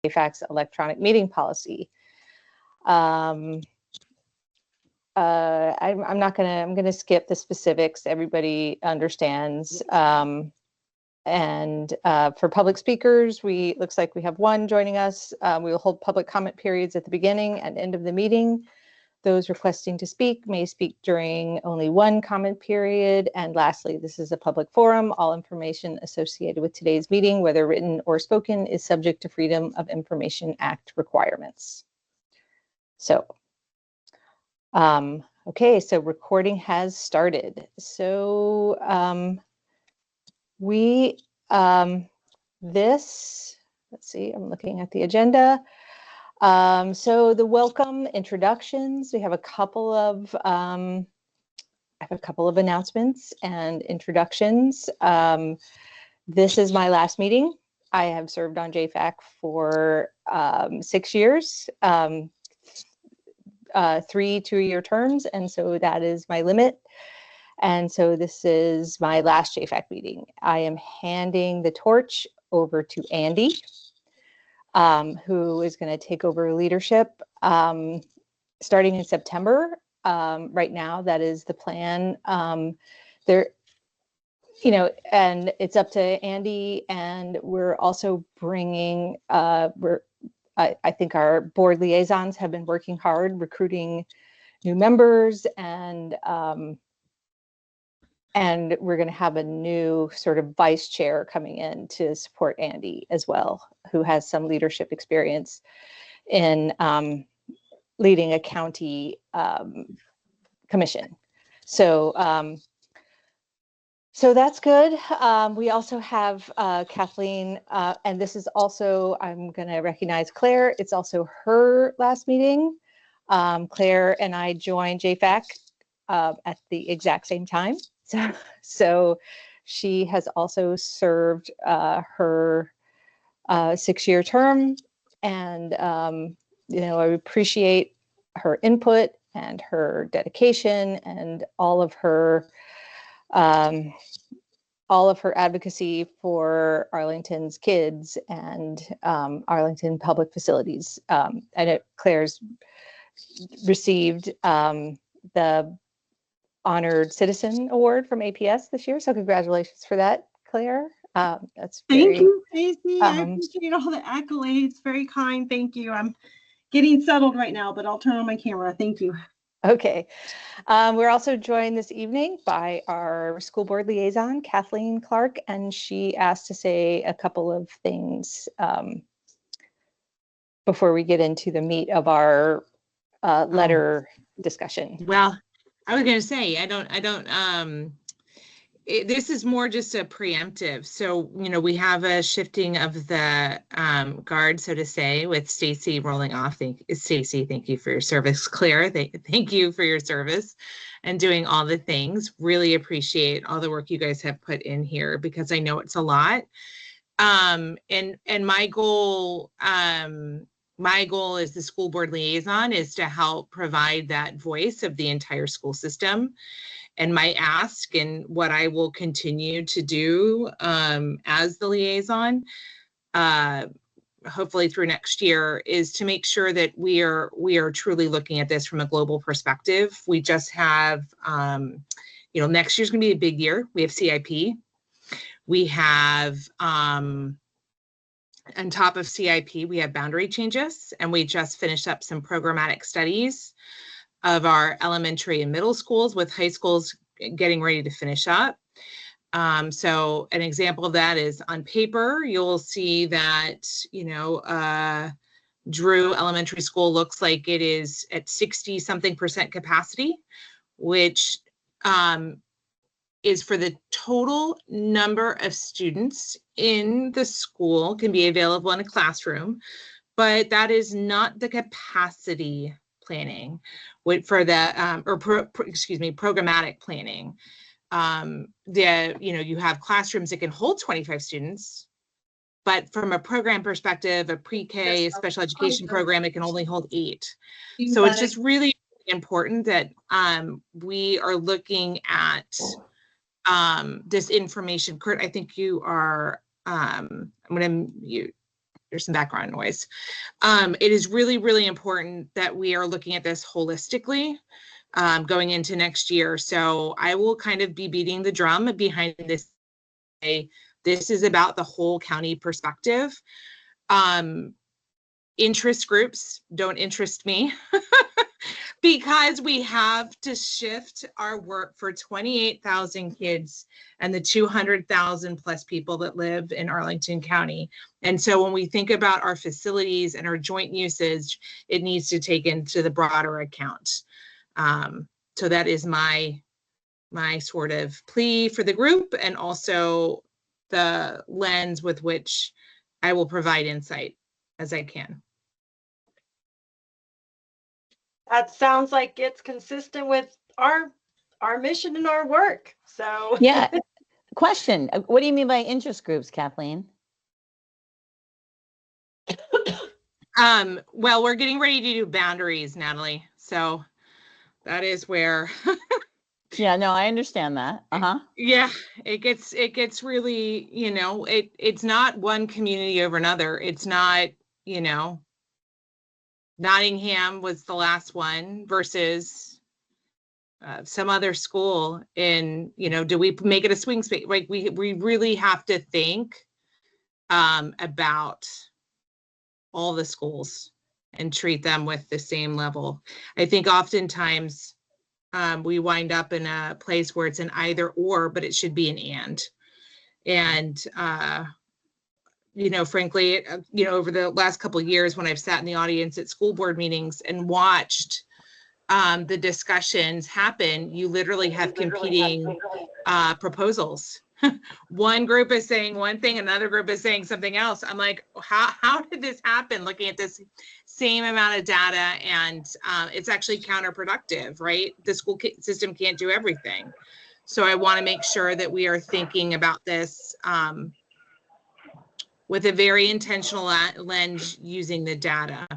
JFAC's electronic meeting policy. I'm gonna skip the specifics. Everybody understands. And for public speakers, looks like we have one joining us. We will hold public comment periods at the beginning and end of the meeting. Those requesting to speak may speak during only one comment period. And lastly, this is a public forum. All information associated with today's meeting, whether written or spoken, is subject to Freedom of Information Act requirements. So, okay, so recording has started. So let's see, I'm looking at the agenda. So the welcome introductions, we have a couple of announcements and introductions. This is my last meeting. I have served on JFAC for 6 years, 3 2-year terms, and so that is my limit. And so this is my last JFAC meeting. I am handing the torch over to Andy, who is going to take over leadership starting in September. Right now, that is the plan. And it's up to Andy, and we're also bringing, I think our board liaisons have been working hard recruiting new members, and we're going to have a new sort of vice chair coming in to support Andy as well, who has some leadership experience in leading a county commission. So that's good. We also have Kathleen, and this is also, I'm going to recognize Claire. It's also her last meeting. Claire and I joined JFAC at the exact same time. So she has also served her 6-year term, and I appreciate her input and her dedication and all of her advocacy for Arlington's kids and Arlington public facilities. I know Claire's received the Honored Citizen Award from APS this year, so congratulations for that, Claire. That's thank you, Stacey. I appreciate all the accolades. Very kind. Thank you. I'm getting settled right now, but I'll turn on my camera. Thank you. Okay. We're also joined this evening by our school board liaison, Kathleen Clark, and she asked to say a couple of things before we get into the meat of our letter discussion. Well, I was going to say, this is more just a preemptive. So, we have a shifting of the guard, so to say, with Stacey rolling off. Stacey, thank you for your service. Claire, thank you for your service and doing all the things. Really appreciate all the work you guys have put in here, because I know it's a lot. And my goal as the school board liaison is to help provide that voice of the entire school system. And my ask, and what I will continue to do as the liaison, hopefully through next year, is to make sure that we are truly looking at this from a global perspective. We just have, next year's going to be a big year. We have CIP. We have, on top of CIP, we have boundary changes, and we just finished up some programmatic studies of our elementary and middle schools, with high schools getting ready to finish up. So an example of that is on paper, you'll see that, Drew Elementary School looks like it is at 60-something% capacity, which is for the total number of students in the school can be available in a classroom, but that is not the capacity planning for the programmatic planning. You have classrooms that can hold 25 students, but from a program perspective, a pre-K, a special education program, it can only hold 8. So it's just really important that we are looking at this information. Kurt, I think you are, I'm going to mute. there's some background noise. It is really, really important that we are looking at this holistically going into next year. So I will kind of be beating the drum behind this. This is about the whole county perspective. Interest groups don't interest me because we have to shift our work for 28,000 kids and the 200,000 plus people that live in Arlington County. And so when we think about our facilities and our joint usage, it needs to take into the broader account. So that is my sort of plea for the group, and also the lens with which I will provide insight as I can. That sounds like it's consistent with our mission and our work. So yeah. Question: what do you mean by interest groups, Kathleen? Well, we're getting ready to do boundaries, Natalie. So that is where. Yeah, no, I understand that. Yeah, it gets really, you know, it's not one community over another. It's not, you know, Nottingham was the last one versus some other school in, you know, do we make it a swing space? Like we really have to think about all the schools and treat them with the same level. I think oftentimes we wind up in a place where it's an either or, but it should be an and you know, frankly, you know, over the last couple of years when I've sat in the audience at school board meetings and watched the discussions happen, you literally have competing proposals. One group is saying one thing, another group is saying something else. I'm like, how did this happen? Looking at this same amount of data, and it's actually counterproductive, right? The school system can't do everything. So I want to make sure that we are thinking about this with a very intentional lens using the data.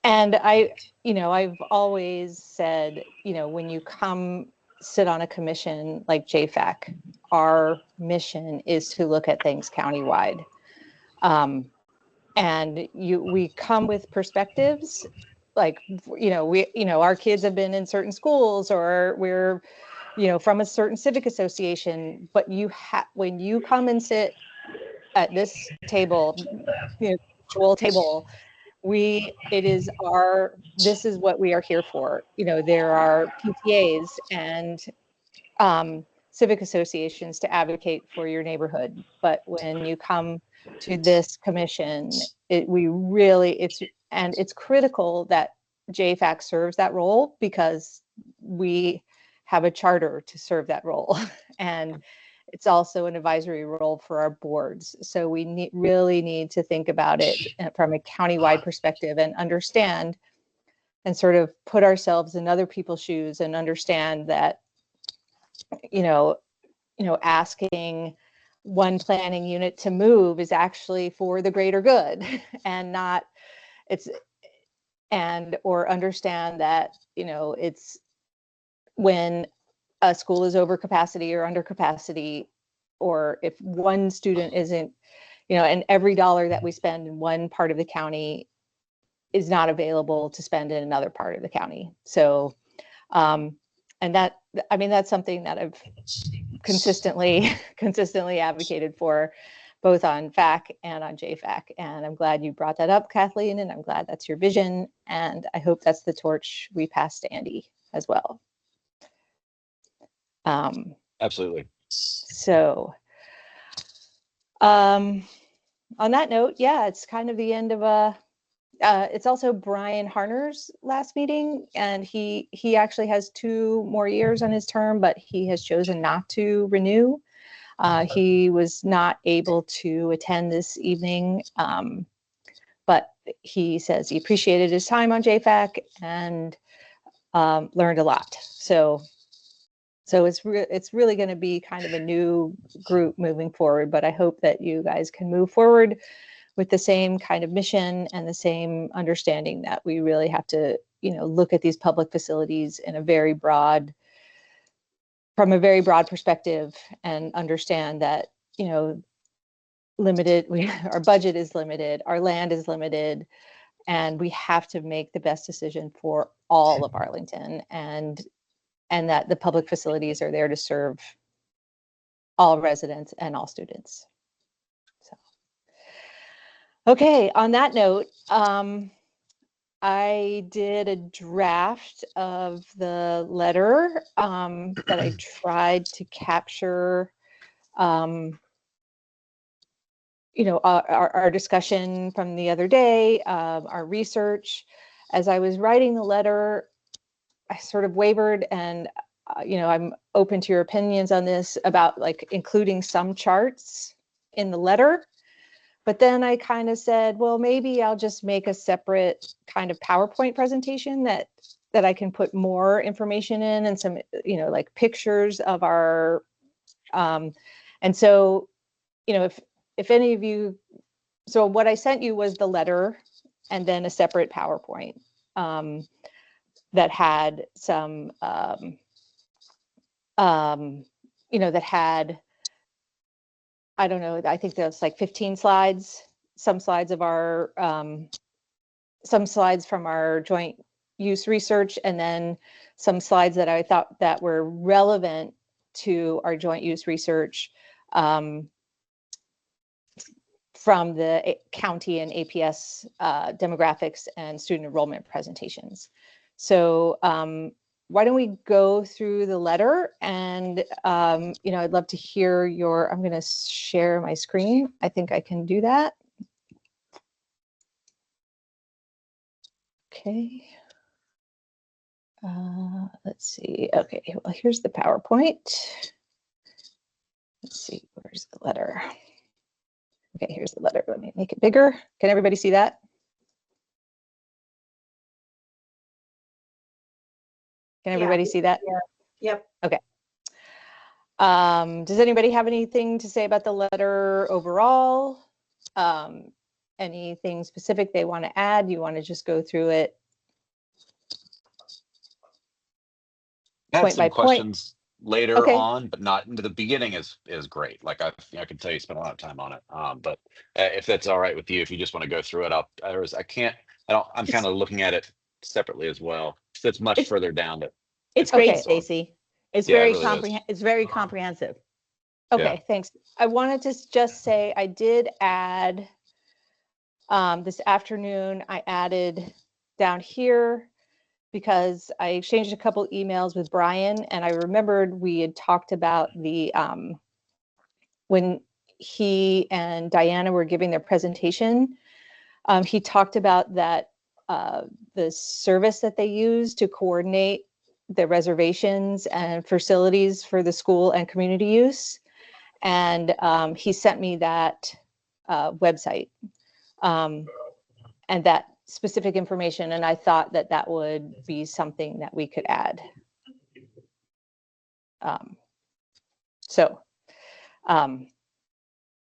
And you know, I've always said, you know, when you come sit on a commission like JFAC, our mission is to look at things countywide. And we come with perspectives, like, you know, our kids have been in certain schools, or we're, you know, from a certain civic association, but when you come and sit at this table, you know, virtual table, this is what we are here for. You know, there are PTAs and civic associations to advocate for your neighborhood. But when you come to this commission, it's critical that JFAC serves that role, because we have a charter to serve that role. And it's also an advisory role for our boards. So we really need to think about it from a countywide perspective and understand and sort of put ourselves in other people's shoes and understand that, you know, asking one planning unit to move is actually for the greater good, and not or understand that, you know, it's when a school is over capacity or under capacity, or if one student isn't, you know, and every dollar that we spend in one part of the county is not available to spend in another part of the county. So, and that, I mean, that's something that I've consistently advocated for, both on FAC and on JFAC. And I'm glad you brought that up, Kathleen, and I'm glad that's your vision. And I hope that's the torch we pass to Andy as well. Absolutely. So on that note, yeah, it's kind of the end of it's also Brian Harner's last meeting, and he actually has 2 more years on his term, but he has chosen not to renew. He was not able to attend this evening, but he says he appreciated his time on JFAC and learned a lot. So it's really going to be kind of a new group moving forward, but I hope that you guys can move forward with the same kind of mission and the same understanding that we really have to, you know, look at these public facilities in from a very broad perspective, and understand that, you know, limited. Our budget is limited. Our land is limited. And we have to make the best decision for all of Arlington, and that the public facilities are there to serve all residents and all students. So, okay, on that note, I did a draft of the letter that I tried to capture, our discussion from the other day, our research. As I was writing the letter, I sort of wavered, and I'm open to your opinions on this about like including some charts in the letter. But then I kind of said, well, maybe I'll just make a separate kind of PowerPoint presentation that I can put more information in, and some, like pictures of our, and so, if any of you, so what I sent you was the letter and then a separate PowerPoint that had some, that had, I don't know, I think there's like 15 slides, some slides of our, some slides from our joint use research, and then some slides that I thought that were relevant to our joint use research from the county and APS demographics and student enrollment presentations. So why don't we go through the letter, and I'd love to hear your, I'm going to share my screen. I think I can do that. Okay. Let's see. Okay, well, here's the PowerPoint. Let's see, where's the letter? Okay, here's the letter. Let me make it bigger. Can everybody see that? Can everybody see that? Yeah. Yep. Okay. Does anybody have anything to say about the letter overall? Anything specific they want to add? You want to just go through it I had point some by point? questions later Okay. on, but not into the beginning is great. Like I can tell you spent a lot of time on it. But if that's all right with you, if you just want to go through it, I'm kind of looking at it separately as well. So it's much It's- further down that It's Okay. great, Stacy. It's Yeah, it very really is. It's very comprehensive. Okay, Yeah. thanks. I wanted to just say I did add this afternoon, I added down here because I exchanged a couple emails with Brian, and I remembered we had talked about the when he and Diana were giving their presentation, he talked about that the service that they use to coordinate the reservations and facilities for the school and community use. And he sent me that website and that specific information. And I thought that that would be something that we could add. So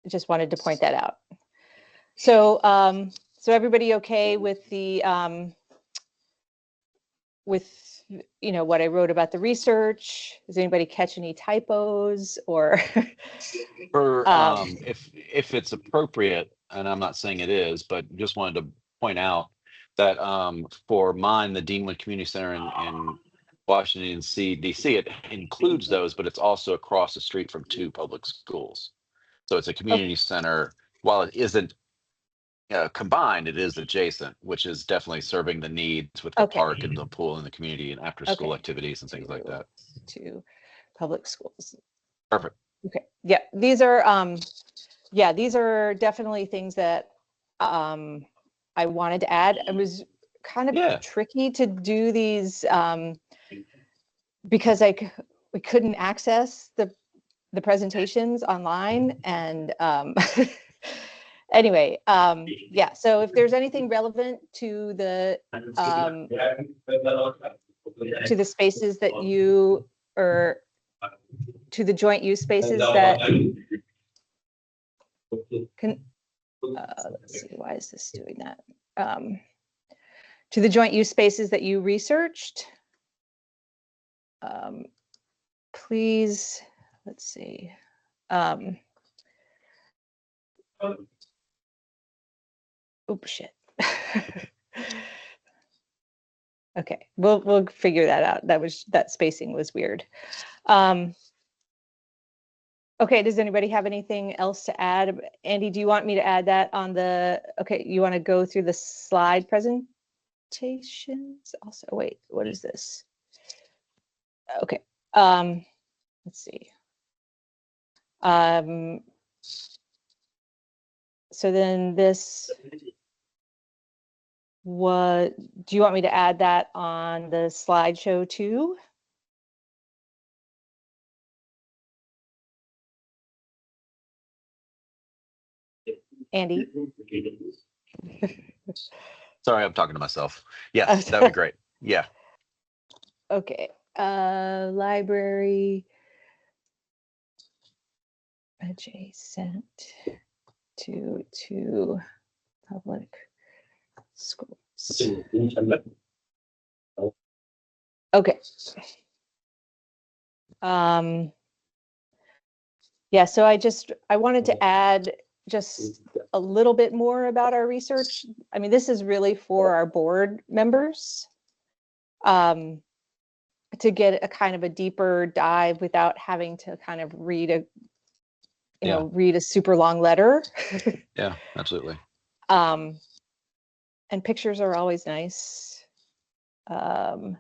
just wanted to point that out. So, so everybody okay with the, what I wrote about the research? Does anybody catch any typos or? For if it's appropriate, and I'm not saying it is, but just wanted to point out that for mine, the Deanwood Community Center in Washington DC, it includes those, but it's also across the street from 2 public schools. So it's a community center. While it isn't combined, it is adjacent, which is definitely serving the needs with the Okay. park and the pool and the community and after school Okay. activities and things like that. To public schools. Perfect. Okay. Yeah, these are definitely things that I wanted to add. It was kind of tricky to do these because we couldn't access the presentations online, and anyway, yeah. So if there's anything relevant to the spaces that you, or to the joint use spaces that can, let's see, why is this doing that? To the joint use spaces that you researched, please, let's see. Oh shit. Okay, we'll figure that out. That spacing was weird. Okay, does anybody have anything else to add? Andy, do you want me to add that on the, okay, you want to go through the slide presentations also? Wait, what is this? Okay, let's see. So then this, what, do you want me to add that on the slideshow too? Andy? Sorry, I'm talking to myself. Yes, that would be great. Yeah. Okay, library adjacent to public schools. Okay. Yeah, so I wanted to add just a little bit more about our research. I mean, this is really for our board members, to get a kind of a deeper dive without having to kind of read a, read a super long letter. Yeah, absolutely. And pictures are always nice. Claire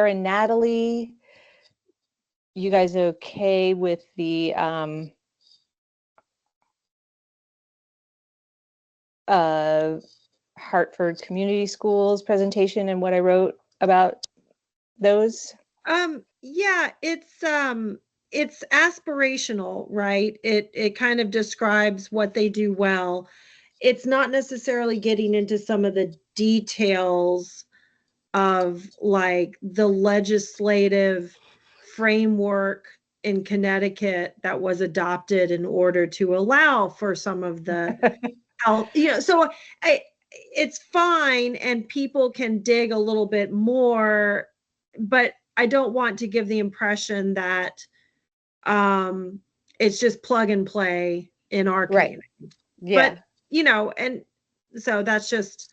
and Natalie, you guys okay with the Hartford Community Schools presentation and what I wrote about those? Yeah, it's aspirational, right? It kind of describes what they do well. It's not necessarily getting into some of the details of like the legislative framework in Connecticut that was adopted in order to allow for some of the health, so it's fine and people can dig a little bit more, but I don't want to give the impression that it's just plug and play in our community. Right. Yeah. But, and so that's just,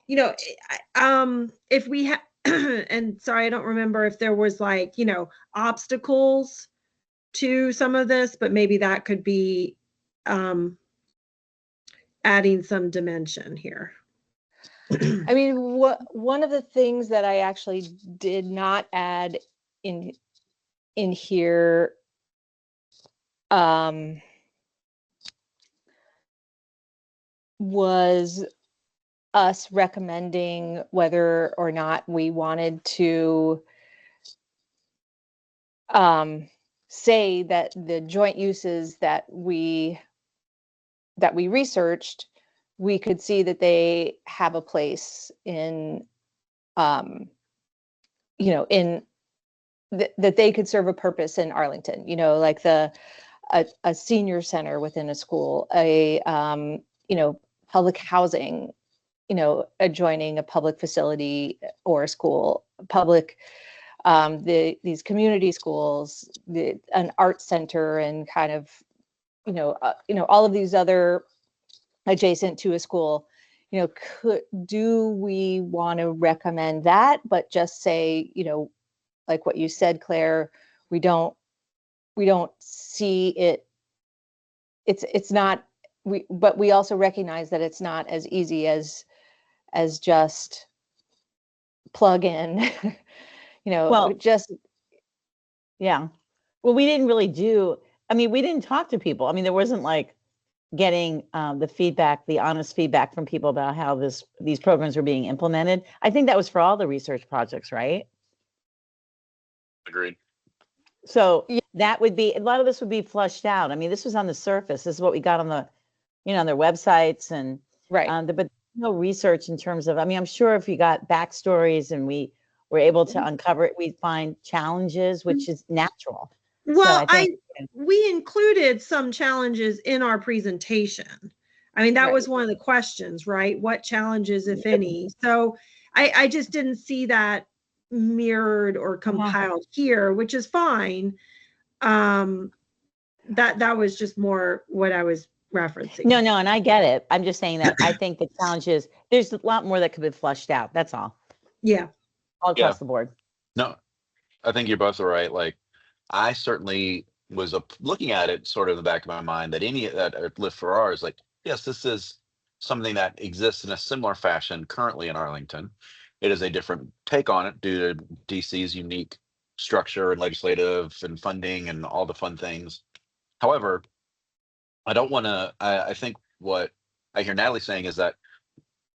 if we have, and sorry, I don't remember if there was like, obstacles to some of this, but maybe that could be adding some dimension here. I mean, one of the things that I actually did not add in here was us recommending whether or not we wanted to say that the joint uses that we researched, we could see that they have a place in, in that they could serve a purpose in Arlington, like a senior center within a school, a, public housing, adjoining a public facility or a school, public, these community schools, an art center, and kind of, all of these other adjacent to a school, do we want to recommend that, but just say, like what you said, Claire, we don't see it. It's not, but we also recognize that it's not as easy as just plug in, Well, just. Yeah. Well, we didn't really we didn't talk to people. I mean, there wasn't like getting the feedback, the honest feedback from people about how these programs were being implemented. I think that was for all the research projects, right? Agreed. So that would be, a lot of this would be flushed out. I mean, this was on the surface. This is what we got on the, on their websites and Right. but no research in terms of, I'm sure if we got backstories and we were able to uncover it, we'd find challenges, which is natural. Well, So I think we included some challenges in our presentation. I mean, that Right. was one of the questions, right? What challenges, if any? So I just didn't see that mirrored or compiled here, which is fine. That was just more what I was referencing. No, and I get it. I'm just saying that I think the challenge is there's a lot more that could be flushed out. That's all. Yeah. All across the board. No, I think you're both right. Like, I certainly was looking at it sort of in the back of my mind that any that lift for ours, like, yes, this is something that exists in a similar fashion currently in Arlington. It is a different take on it due to DC's unique structure and legislative and funding and all the fun things. However, I don't want to. I think what I hear Natalie saying is that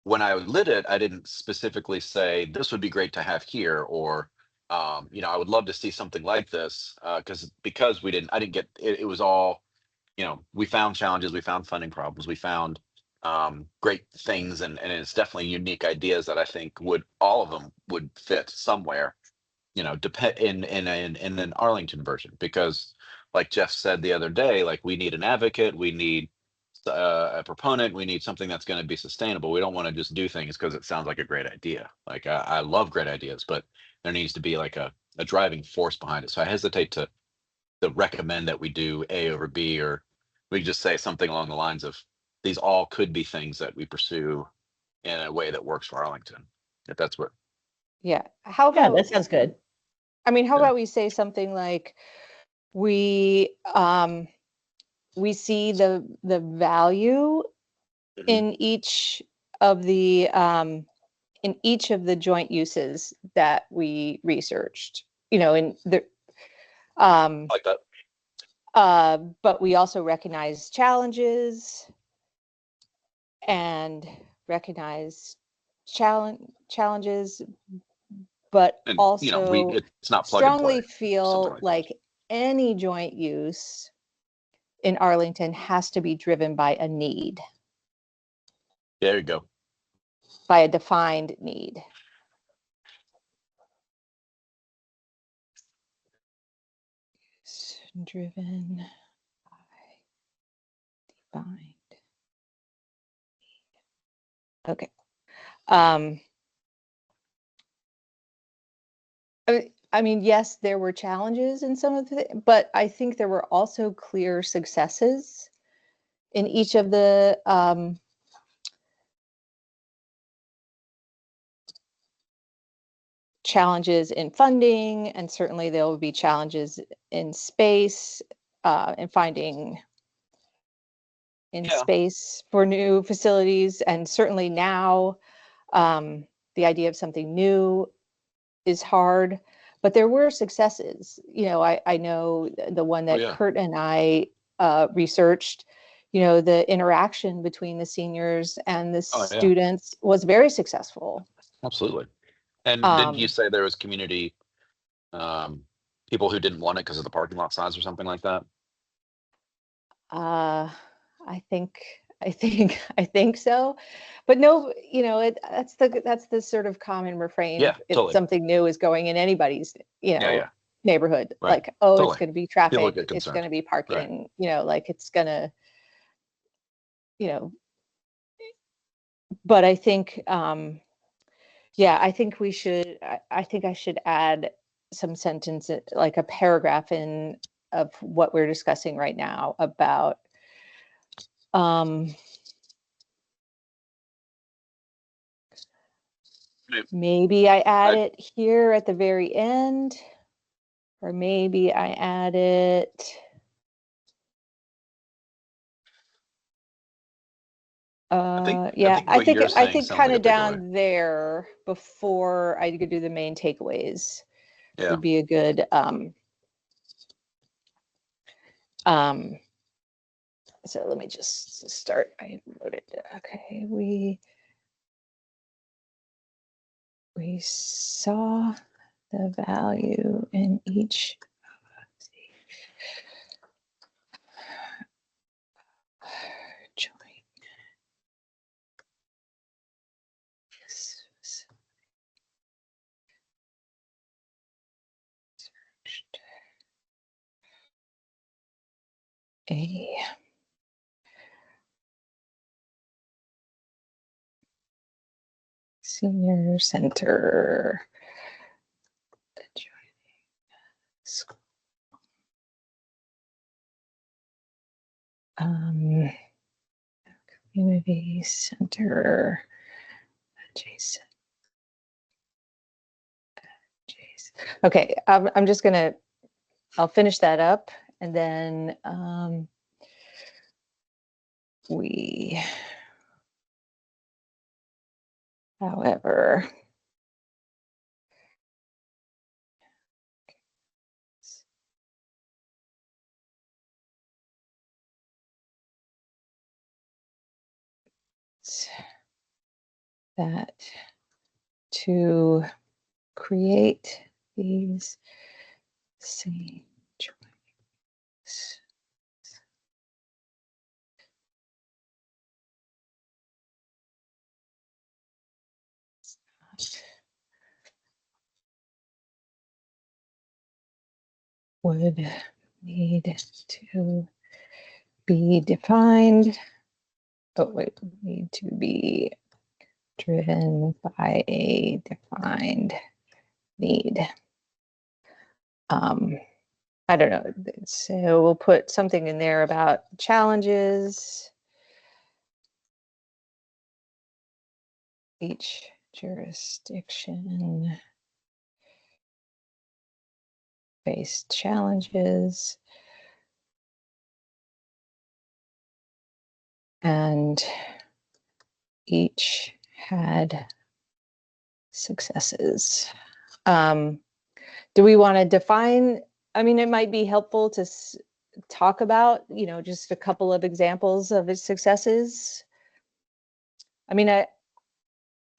when I lit it, I didn't specifically say this would be great to have here, or I would love to see something like this, because I didn't get it. It was all, we found challenges, we found funding problems, we found great things, and it's definitely unique ideas that I think all of them would fit somewhere, depend in an Arlington version, because like Jeff said the other day, like, we need an advocate, we need a proponent, we need something that's going to be sustainable. We don't want to just do things because it sounds like a great idea. Like, I love great ideas, but there needs to be like a driving force behind it. So I hesitate to recommend that we do A over B, or we just say something along the lines of, these all could be things that we pursue in a way that works for Arlington, if that's what. Yeah. How Yeah, about, that sounds good. I mean, how Yeah. about we say something like, we see the value in each of the joint uses that we researched, in the Like that. but we also recognize challenges and recognize challenges, but And also it's not plug and play. strongly feel like any joint use in Arlington has to be driven by a need, There you go. by a defined need. Driven by defined. Okay. I mean, yes, there were challenges in some of the, but I think there were also clear successes in each of the challenges in funding, and certainly there will be challenges in space, and finding space for new facilities. And certainly now, the idea of something new is hard, but there were successes. I know the one that Kurt and I researched, the interaction between the seniors and the students was very successful. Absolutely. And didn't you say there was community people who didn't want it because of the parking lot size or something like that? I think so, but no, that's the sort of common refrain. Yeah, if totally. something new is going in anybody's, neighborhood, Right. like, Totally. It's going to be traffic, it's concerned. going to be parking, like, it's going to, but I think, I think we should, I think I should add some sentence, like a paragraph in of what we're discussing right now about maybe I add it here at the very end, or maybe I add it I think kind of down there before I could do the main takeaways. Would be a good so let me just start. I wrote it. Okay, we saw the value in each joint. A senior center Community center adjacent. Okay, I'm just gonna, I'll finish that up, and then however, that to create these same drawings would need to be defined. Oh, wait, need to be driven by a defined need. I don't know. So we'll put something in there about challenges. Each jurisdiction faced challenges. And each had successes. Do we want to define? I mean, it might be helpful to talk about, just a couple of examples of its successes. I mean,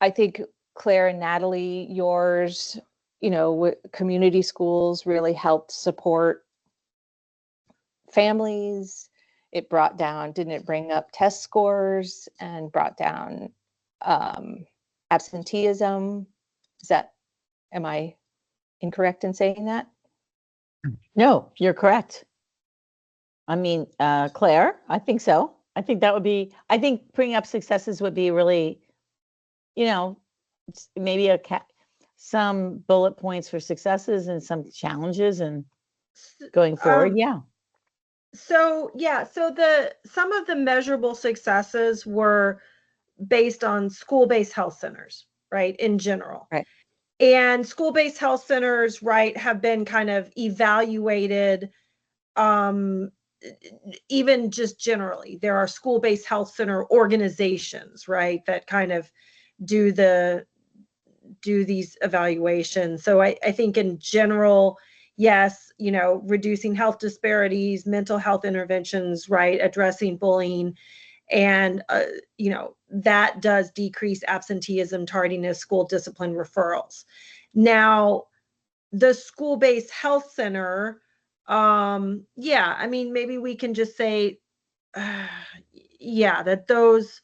I think Claire and Natalie, yours, community schools really helped support families. It brought down, didn't it bring up test scores and brought down absenteeism? Am I incorrect in saying that? No, you're correct. I mean, Claire, I think so. I think I think bringing up successes would be really, maybe some bullet points for successes and some challenges and going forward. Yeah. So some of the measurable successes were based on school-based health centers, right, in general. Right. And school-based health centers, right, have been kind of evaluated, even just generally. There are school-based health center organizations, right, that kind of do these evaluations. So I think in general, yes, reducing health disparities, mental health interventions, right, addressing bullying, and that does decrease absenteeism, tardiness, school discipline referrals. Now, the school-based health center, I mean, maybe we can just say, that those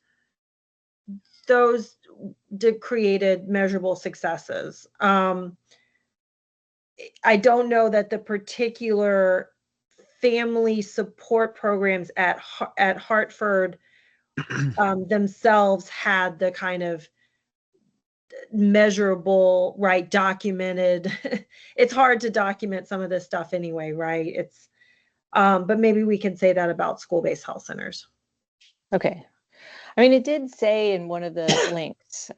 created measurable successes. I don't know that the particular family support programs at Hartford themselves had the kind of measurable, right, documented. It's hard to document some of this stuff anyway, right? It's but maybe we can say that about school-based health centers. Okay. I mean, it did say in one of the links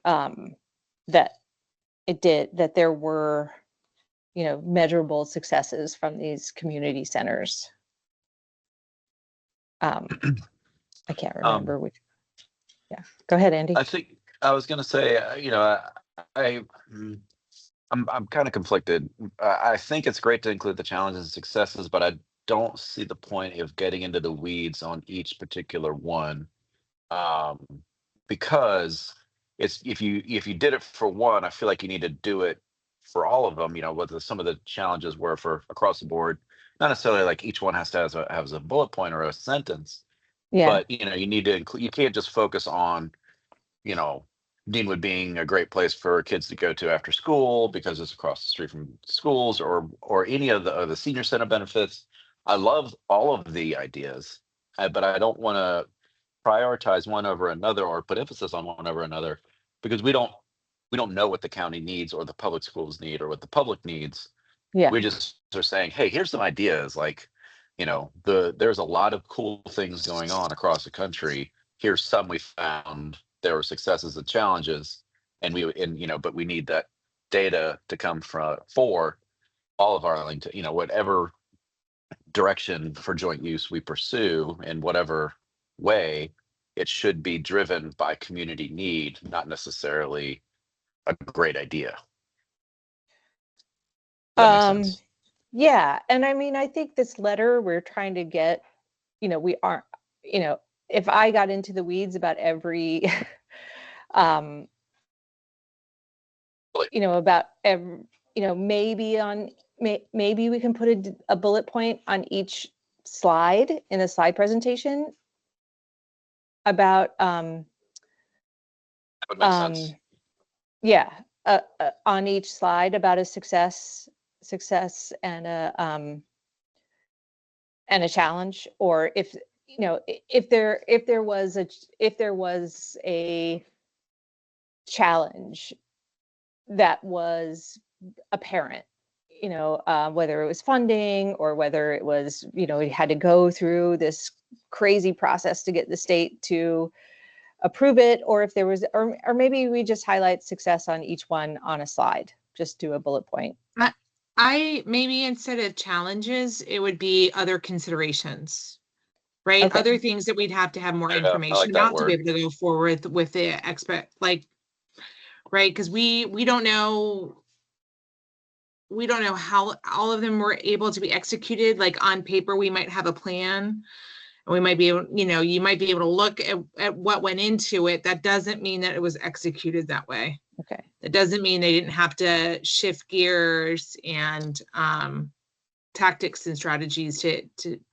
that there were, measurable successes from these community centers. I can't remember which. Yeah, go ahead, Andy. I think I was going to say, I'm kind of conflicted. I think it's great to include the challenges and successes, but I don't see the point of getting into the weeds on each particular one, because if you did it for one, I feel like you need to do it for all of them. What some of the challenges were for across the board. Not necessarily like each one has to have a bullet point or a sentence, Yeah. but you need to include. You can't just focus on Deanwood being a great place for kids to go to after school because it's across the street from schools, or any of the senior center benefits. I love all of the ideas, but I don't want to prioritize one over another or put emphasis on one over another, because we don't know what the county needs or the public schools need or what the public needs. Yeah. We just are saying, hey, here's some ideas. Like, there's a lot of cool things going on across the country. Here's some we found. There were successes and challenges, but we need that data to come for all of Arlington. Whatever direction for joint use we pursue in whatever way, it should be driven by community need, not necessarily a great idea. Does that make sense? Yeah. And I mean, I think this letter we're trying to get, we aren't, if I got into the weeds about every, about every, maybe we can put a bullet point on each slide in the slide presentation about, That would make sense. yeah, on each slide about a success and a challenge, or if there was a challenge that was apparent, whether it was funding or whether it was, we had to go through this crazy process to get the state to approve it, or if there was, or maybe we just highlight success on each one on a slide, just do a bullet point. I maybe instead of challenges, it would be other considerations, right? Okay. Other things that we'd have to have more Yeah, I information like that about to be word. able to go forward with the expert, like, right? Because we don't know how all of them were able to be executed. Like on paper, we might have a plan. And we might be able, you might be able to look at what went into it. That doesn't mean that it was executed that way. Okay. It doesn't mean they didn't have to shift gears and tactics and strategies to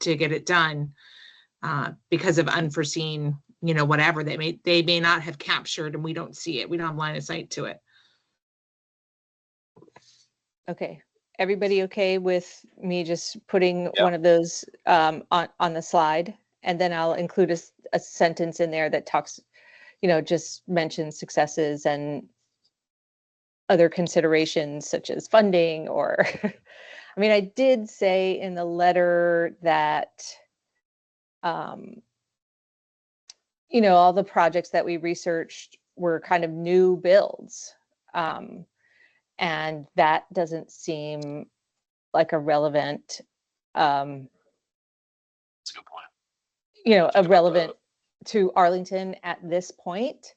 get it done because of unforeseen, whatever they may not have captured, and we don't see it. We don't have line of sight to it. Okay. Everybody okay with me just putting one of those on the slide? And then I'll include a sentence in there that talks, just mentions successes and other considerations such as funding or, I mean, I did say in the letter that, all the projects that we researched were kind of new builds. And that doesn't seem like a relevant, That's a good point. relevant to Arlington at this point,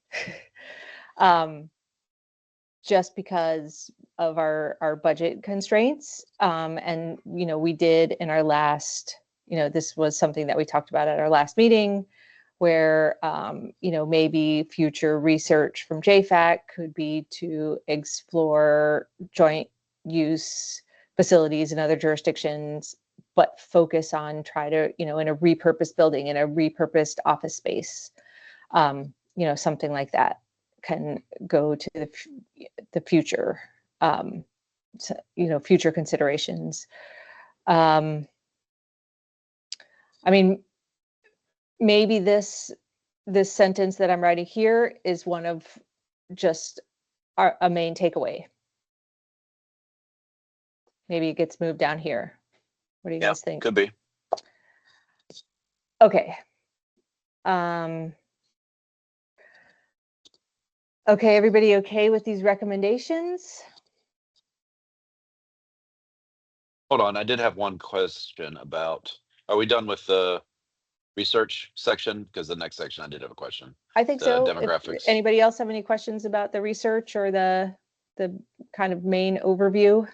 just because of our budget constraints. And, we did in our last, this was something that we talked about at our last meeting where, maybe future research from JFAC could be to explore joint use facilities in other jurisdictions, but focus on in a repurposed building, in a repurposed office space, something like that can go to the future, future considerations. I mean, maybe this sentence that I'm writing here is one of just a main takeaway. Maybe it gets moved down here. What do you guys think? Could be. Okay. Okay, everybody okay with these recommendations? Hold on, I did have one question about, are we done with the research section? Because the next section I did have a question. I think The so. demographics. If anybody else have any questions about the research or the kind of main overview?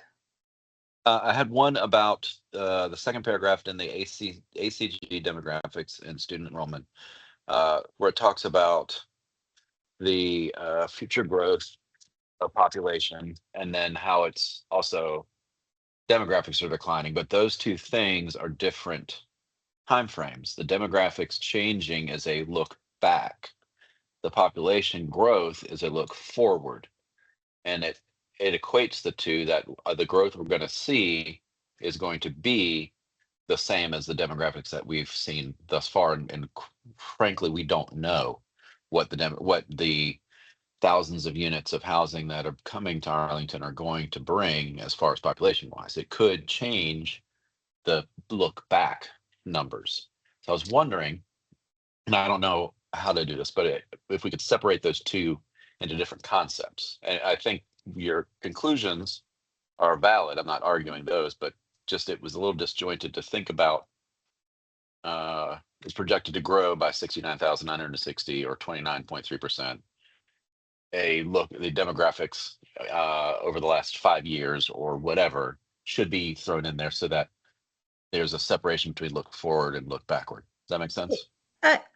I had one about the second paragraph in the ACG demographics and student enrollment, where it talks about the future growth of population and then how it's also demographics are declining. But those two things are different timeframes. The demographics changing is a look back. The population growth is a look forward. And it equates the two, that the growth we're going to see is going to be the same as the demographics that we've seen thus far. And frankly, we don't know what the thousands of units of housing that are coming to Arlington are going to bring as far as population wise. It could change the look back numbers. So I was wondering, and I don't know how to do this, but if we could separate those two into different concepts. And I think your conclusions are valid. I'm not arguing those, but just it was a little disjointed to think about is projected to grow by 69,960 or 29.3%. The demographics over the last 5 years or whatever should be thrown in there so that there's a separation between look forward and look backward. Does that make sense?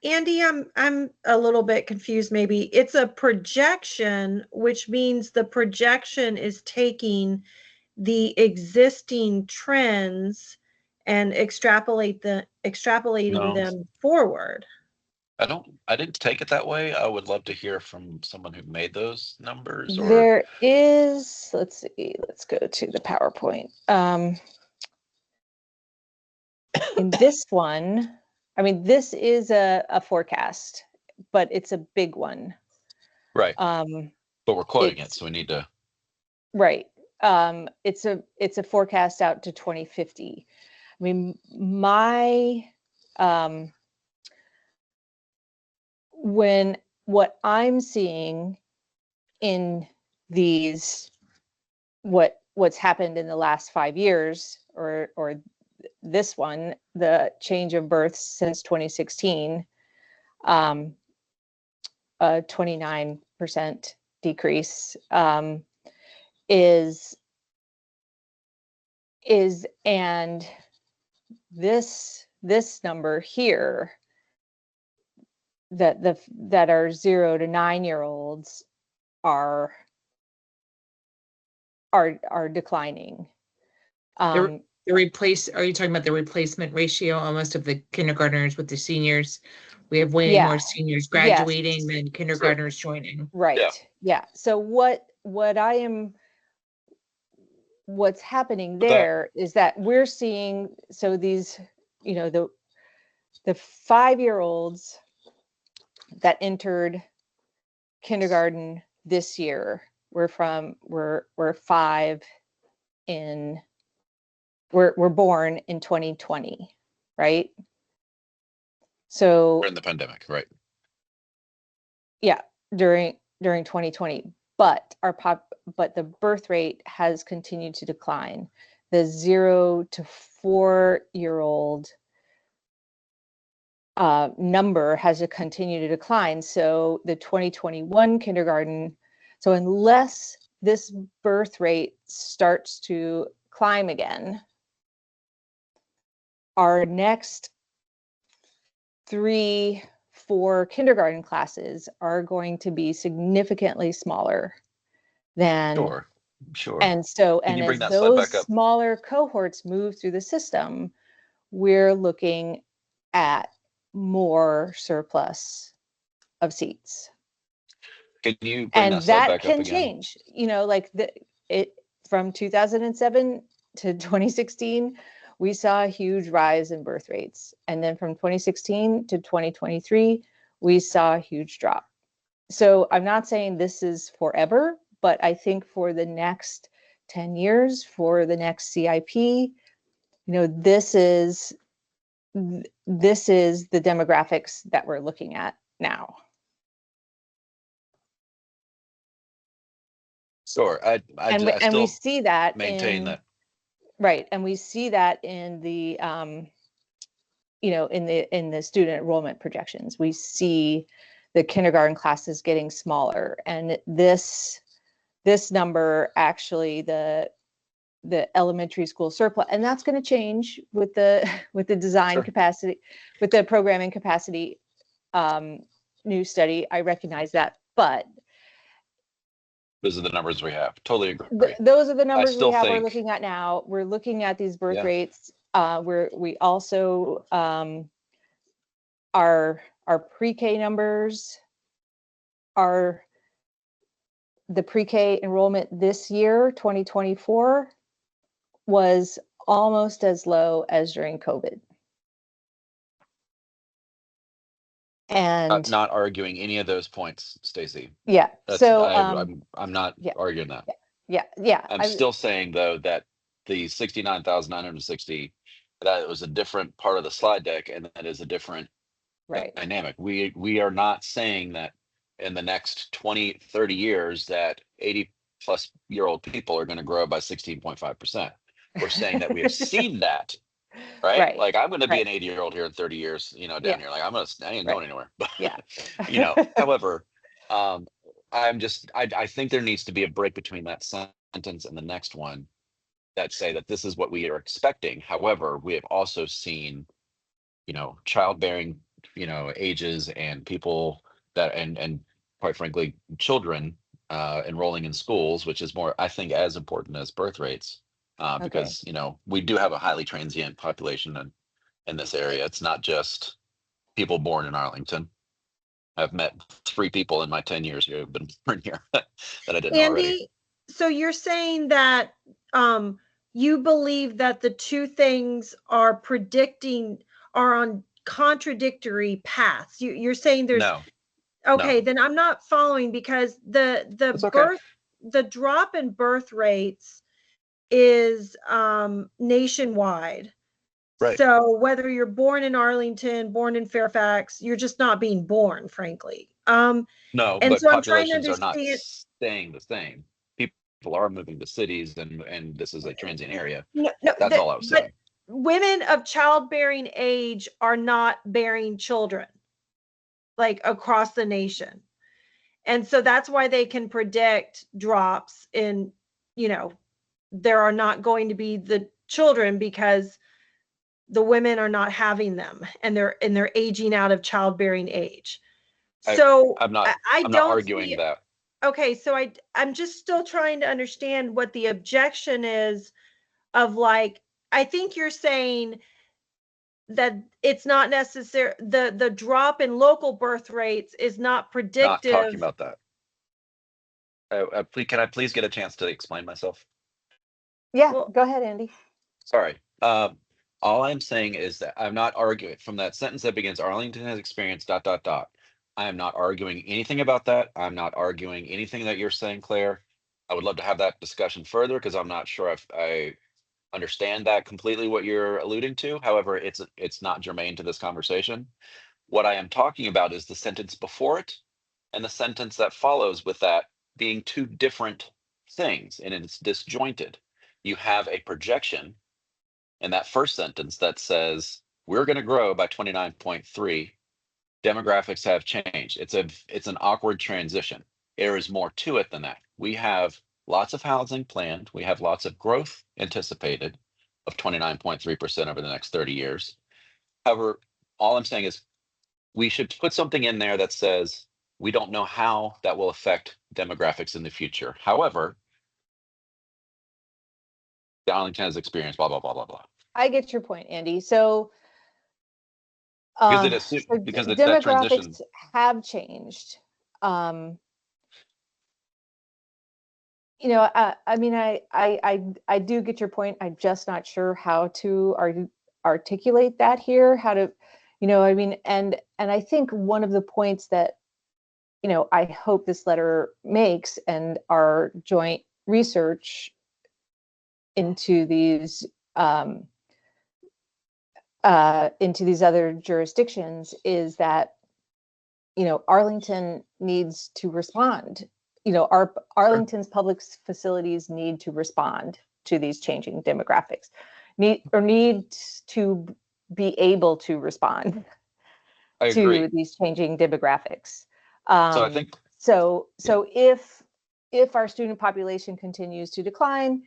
Andy, I'm a little bit confused maybe. It's a projection, which means the projection is taking the existing trends and extrapolating No. them forward. I didn't take it that way. I would love to hear from someone who made those numbers or There is, let's see, let's go to the PowerPoint. In this one, I mean, this is a forecast, but it's a big one. right. But we're quoting it, so we need to. Right. It's a forecast out to 2050. I mean, what I'm seeing in these, what's happened in the last 5 years, or this one, the change of births since 2016, a 29% decrease, is and this number here, that are 0 to 9-year-olds are declining. Are you talking about the replacement ratio almost of the kindergartners with the seniors? We have way more seniors graduating than kindergartners joining. Right. Yeah. So what's happening there is that we're seeing, so these, the 5-year-olds that entered kindergarten this year were born in 2020, right? So During the pandemic, right? Yeah, during 2020, but the birth rate has continued to decline. The 0 to 4-year-old number has to continue to decline. So the 2021 kindergarten, so unless this birth rate starts to climb again, our next 3-4 kindergarten classes are going to be significantly smaller than. Sure. And so, Can and you bring as that slide those back up? smaller cohorts move through the system, we're looking at more surplus of seats. Can you bring that And slide that back up can again? change, like it from 2007 to 2016, we saw a huge rise in birth rates. And then from 2016 to 2023, we saw a huge drop. So I'm not saying this is forever, but I think for the next 10 years, for the next CIP, this is the demographics that we're looking at now. Sure. I And we see that maintain that. Right. And we see that in the, in the student enrollment projections. We see the kindergarten classes getting smaller, and this number, actually, the elementary school surplus, and that's going to change with the design capacity, with the programming capacity new study. I recognize that, but those are the numbers we have. Totally agree. Those are the numbers we have. We're looking at now. We're looking at these birth rates. We also our pre-K numbers are, the pre-K enrollment this year, 2024, was almost as low as during COVID. And Not arguing any of those points, Stacy. yeah, That's so I'm not yeah, arguing that. yeah. I'm still saying though that the 69,960, that was a different part of the slide deck, and that is a different Right. dynamic. We are not saying that in the next 20, 30 years that 80+ year old people are going to grow by 16.5%. We're saying that we have seen that, right? Right. Like I'm going to be Right. an 80-year-old here in 30 years, down Yeah. here. Like I ain't Right. going anywhere. But Yeah. however, I think there needs to be a break between that sentence and the next one that say that this is what we are expecting. However, we have also seen, childbearing, ages, and people that, and quite frankly, children enrolling in schools, which is more, I think, as important as birth rates, Okay. because, we do have a highly transient population in this area. It's not just people born in Arlington. I've met 3 people in my 10 years here who've been born here that I didn't know already. Andy, so you're saying that you believe that the two things are on contradictory paths. You're saying there's No, okay, no, then I'm not following, because it's okay. the drop in birth rates is nationwide. Right. So whether you're born in Arlington, born in Fairfax, you're just not being born, frankly. No, And but so I'm trying to populations are not understand. staying the same. People are moving to cities, and this is a transient area. No, That's all I was but saying. women of childbearing age are not bearing children, like across the nation. And so that's why they can predict drops in, there are not going to be the children, because the women are not having them, and they're aging out of childbearing age. So I'm not I I'm not don't arguing see. that. Okay, so I'm just still trying to understand what the objection is of, like, I think you're saying that it's not necessary, the drop in local birth rates is not Not talking predictive. about that. Can I please get a chance to explain myself? Yeah, Well, go ahead, Andy. Sorry. All I'm saying is that I'm not arguing from that sentence that begins Arlington has experienced ... I am not arguing anything about that. I'm not arguing anything that you're saying, Claire. I would love to have that discussion further, because I'm not sure if I understand that completely what you're alluding to. However, it's not germane to this conversation. What I am talking about is the sentence before it and the sentence that follows with that being two different things, and it's disjointed. You have a projection in that first sentence that says we're going to grow by 29.3. Demographics have changed. It's an awkward transition. There is more to it than that. We have lots of housing planned. We have lots of growth anticipated of 29.3% over the next 30 years. However, all I'm saying is we should put something in there that says we don't know how that will affect demographics in the future. However, Arlington has experienced blah, blah, blah, blah, blah. I get your point, Andy. So, Because it's that transition. demographics have changed. I mean, I do get your point. I'm just not sure how to articulate that here. How to, I mean, and I think one of the points that, I hope this letter makes, and our joint research into these other jurisdictions is that, Arlington needs to respond. Our Arlington's public facilities need to respond to these changing demographics, need to be able to respond I to agree. these changing demographics. So I think So if our student population continues to decline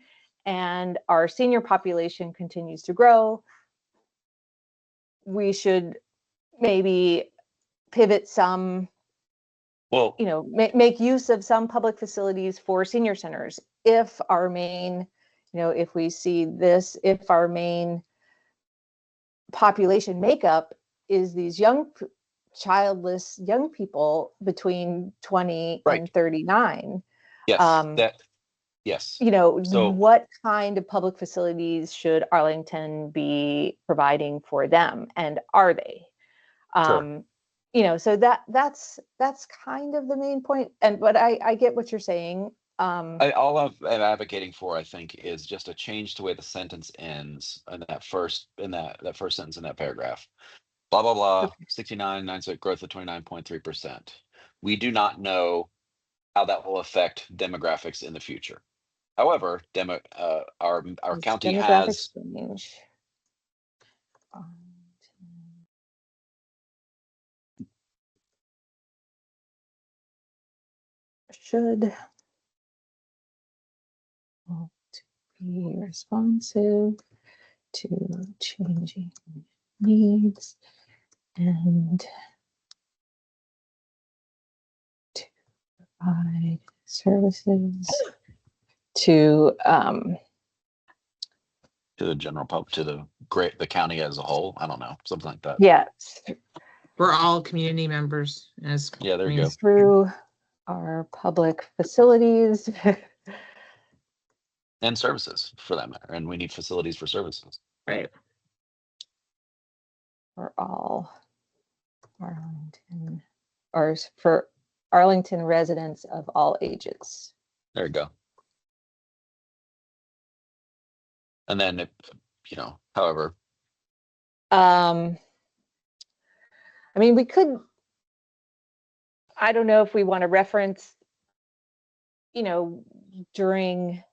and our senior population continues to grow, we should maybe pivot some, well, make use of some public facilities for senior centers. If our main, if we see this, if our main population makeup is these childless young people between 20 right. and 39. Yes. Yes. So What kind of public facilities should Arlington be providing for them, and are they? sure. so that's kind of the main point. But I get what you're saying. All I'm advocating for, I think, is just a change to the way the sentence ends in that first sentence in that paragraph. Blah blah blah. Okay. 69.9% growth of 29.3%. We do not know how that will affect demographics in the future. However, our It's county demographic has change. Should be responsive to changing needs and to provide services to the general public, to the county as a whole. I don't know, something like that. yeah, We're all community members as Yeah, there you go. through our public facilities. And services for that matter. And we need facilities for services. right. For all Arlington, or for Arlington residents of all ages. There you go. And then, however. I mean, we could, I don't know if we want to reference, during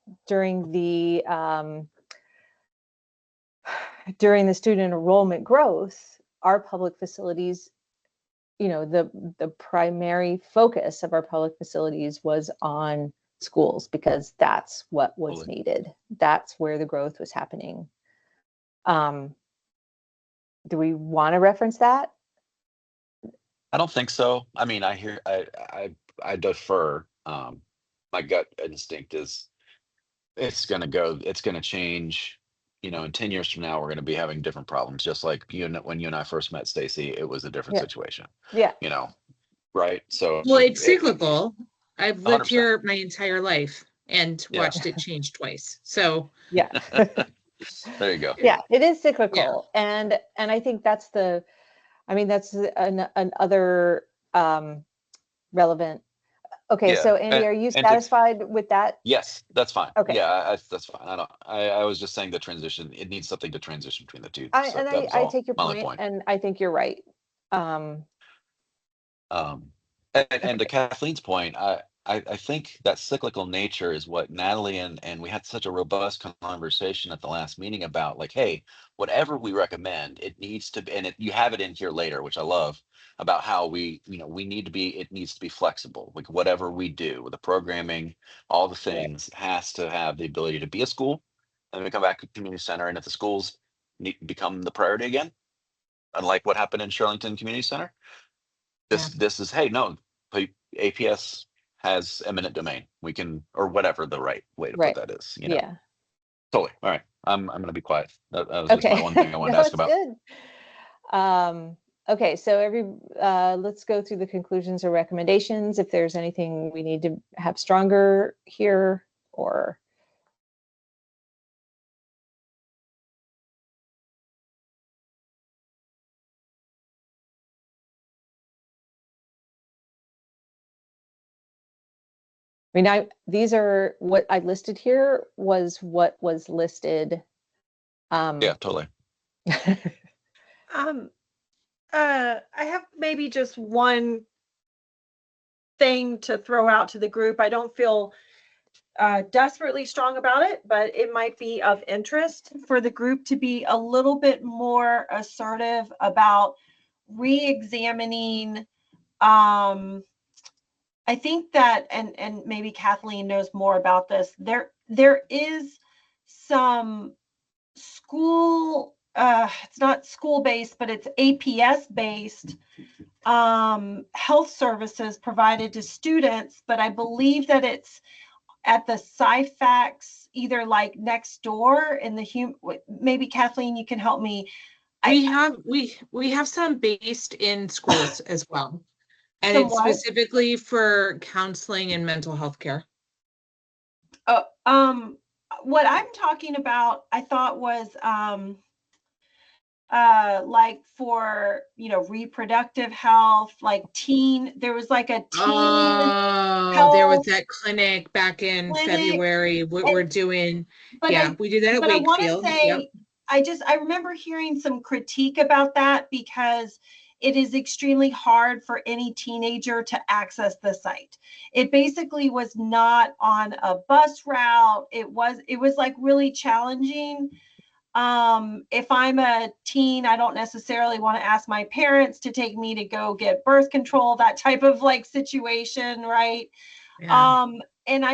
the student enrollment growth, our public facilities, the primary focus of our public facilities was on schools, because that's what was Totally. needed. That's where the growth was happening. Do we want to reference that? I don't think so. I mean, I defer. My gut instinct is it's going to change. In 10 years from now, we're going to be having different problems. Just like when you and I first met, Stacy, it was a different Yeah. situation. Yeah. Right. So Well, it's cyclical. I've lived 100%. here my entire life and Yeah. watched it change twice. So Yeah. There you go. Yeah, it is cyclical. And I think that's another relevant. Okay, Yeah. so Andy, are you and to- satisfied with that? Yes, that's fine. Okay. Yeah, that's fine. I was just saying the transition. It needs something to transition between the two. So that was I all. take your My only point, and I think you're right. And to Kathleen's point, I think that cyclical nature is what Natalie and we had such a robust conversation at the last meeting about, like, hey, whatever we recommend, it needs to be, and you have it in here later, which I love, about how it needs to be flexible. Like whatever we do with the programming, all the things has to have the ability to be a school, and then we come back to community center, and if the schools become the priority again, unlike what happened in Shirlington Community Center, this is, hey, no, APS has eminent domain. We can, or whatever the right way to put that is. Yeah. Totally. All right. I'm going to be quiet. That was just my one thing I wanted to ask about. Good. Okay, so let's go through the conclusions or recommendations. If there's anything we need to have stronger here, or I mean, these are what I listed here was what was listed. Yeah, totally. I have maybe just one thing to throw out to the group. I don't feel desperately strong about it, but it might be of interest for the group to be a little bit more assertive about re-examining. I think that, and maybe Kathleen knows more about this, there is some school, it's not school-based, but it's APS-based health services provided to students, but I believe that it's at the JFAC, either like next door in the maybe Kathleen, you can help me. We have some based in schools as well. And it's Somewhat. specifically for counseling and mental health care. What I'm talking about, I thought was like for, reproductive health, like there was like a teen Oh, there was health that clinic back in clinic. February. What we're doing. But Yeah, we did that at I want to Wakefield. say, Yep. I remember hearing some critique about that because it is extremely hard for any teenager to access the site. It basically was not on a bus route. It was like really challenging. If I'm a teen, I don't necessarily want to ask my parents to take me to go get birth control, that type of like situation, right? Yeah. And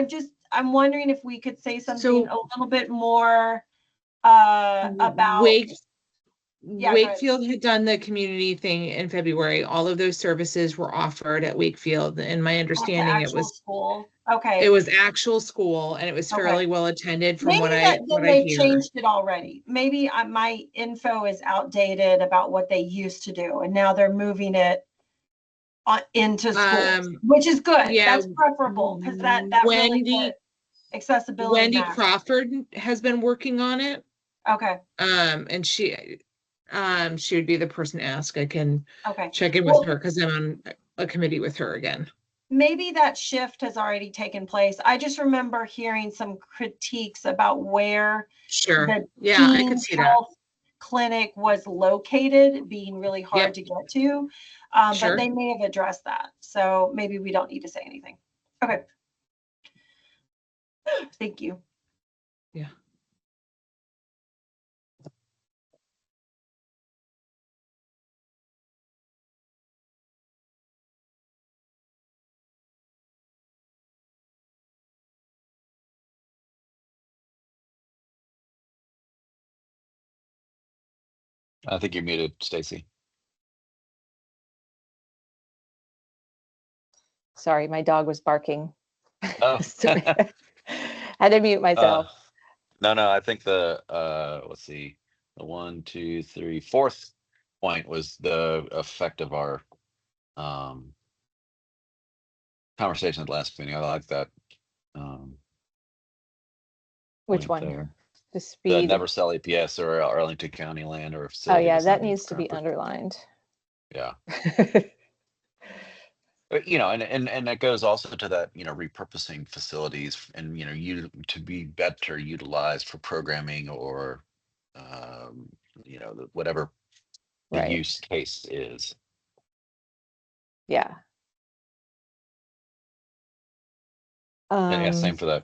I'm wondering if we could say something So a little bit more about, go ahead. Wakefield had done the community thing in February. All of those services were offered at Wakefield. And my At the understanding, it actual was school. Okay. actual school, and it was Okay. fairly well attended from Maybe what then I they've hear. changed it already. Maybe my info is outdated about what they used to do, and now they're moving it into schools, which is good. Yeah, That's preferable because that really Wendy accessibility matters. Crawford has been working on it. Okay. And she would be the person to ask. I can check in with Well, her because I'm on a committee with her again. Maybe that shift has already taken place. I just remember hearing some critiques about where Sure. the Yeah, I teen could see health clinic was located, being really hard to get to. Sure. But they may have addressed that. So maybe we don't need to say anything. Okay. Thank you. Yeah. I think you're muted, Stacy. Sorry, my dog was barking. Oh. So I had to mute myself. No, I think let's see, the 1, 2, 3, fourth point was the effect of our conversation at the last meeting. I like that. Which point one? there. The The speed. never sell APS or Arlington County land or Oh facility. yeah, does not that needs to be proper- underlined. Yeah. But, and that goes also to that, repurposing facilities and, you to be better utilized for programming or, whatever the Right. use case is. Yeah. Yeah, same for that.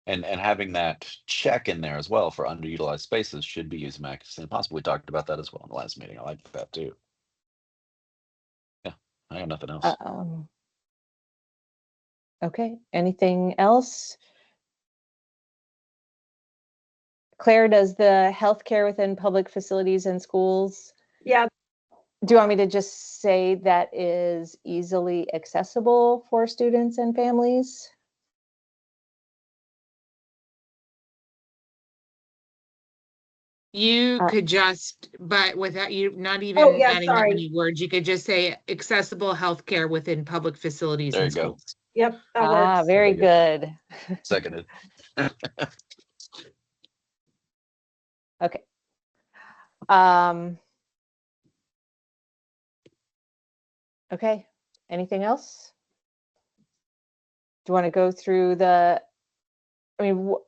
And having that check in there as well for underutilized spaces should be used as maximum as possible. We talked about that as well in the last meeting. I like that too. Yeah, I got nothing else. Okay, anything else? Claire, does the healthcare within public facilities and schools? Yeah. Do you want me to just say that is easily accessible for students and families? You could just, but without you not even adding that many words, you could just say accessible healthcare within public facilities There and you go. schools. Yep, that works. Very good. Seconded. Okay. Okay, anything else? Do you want to go through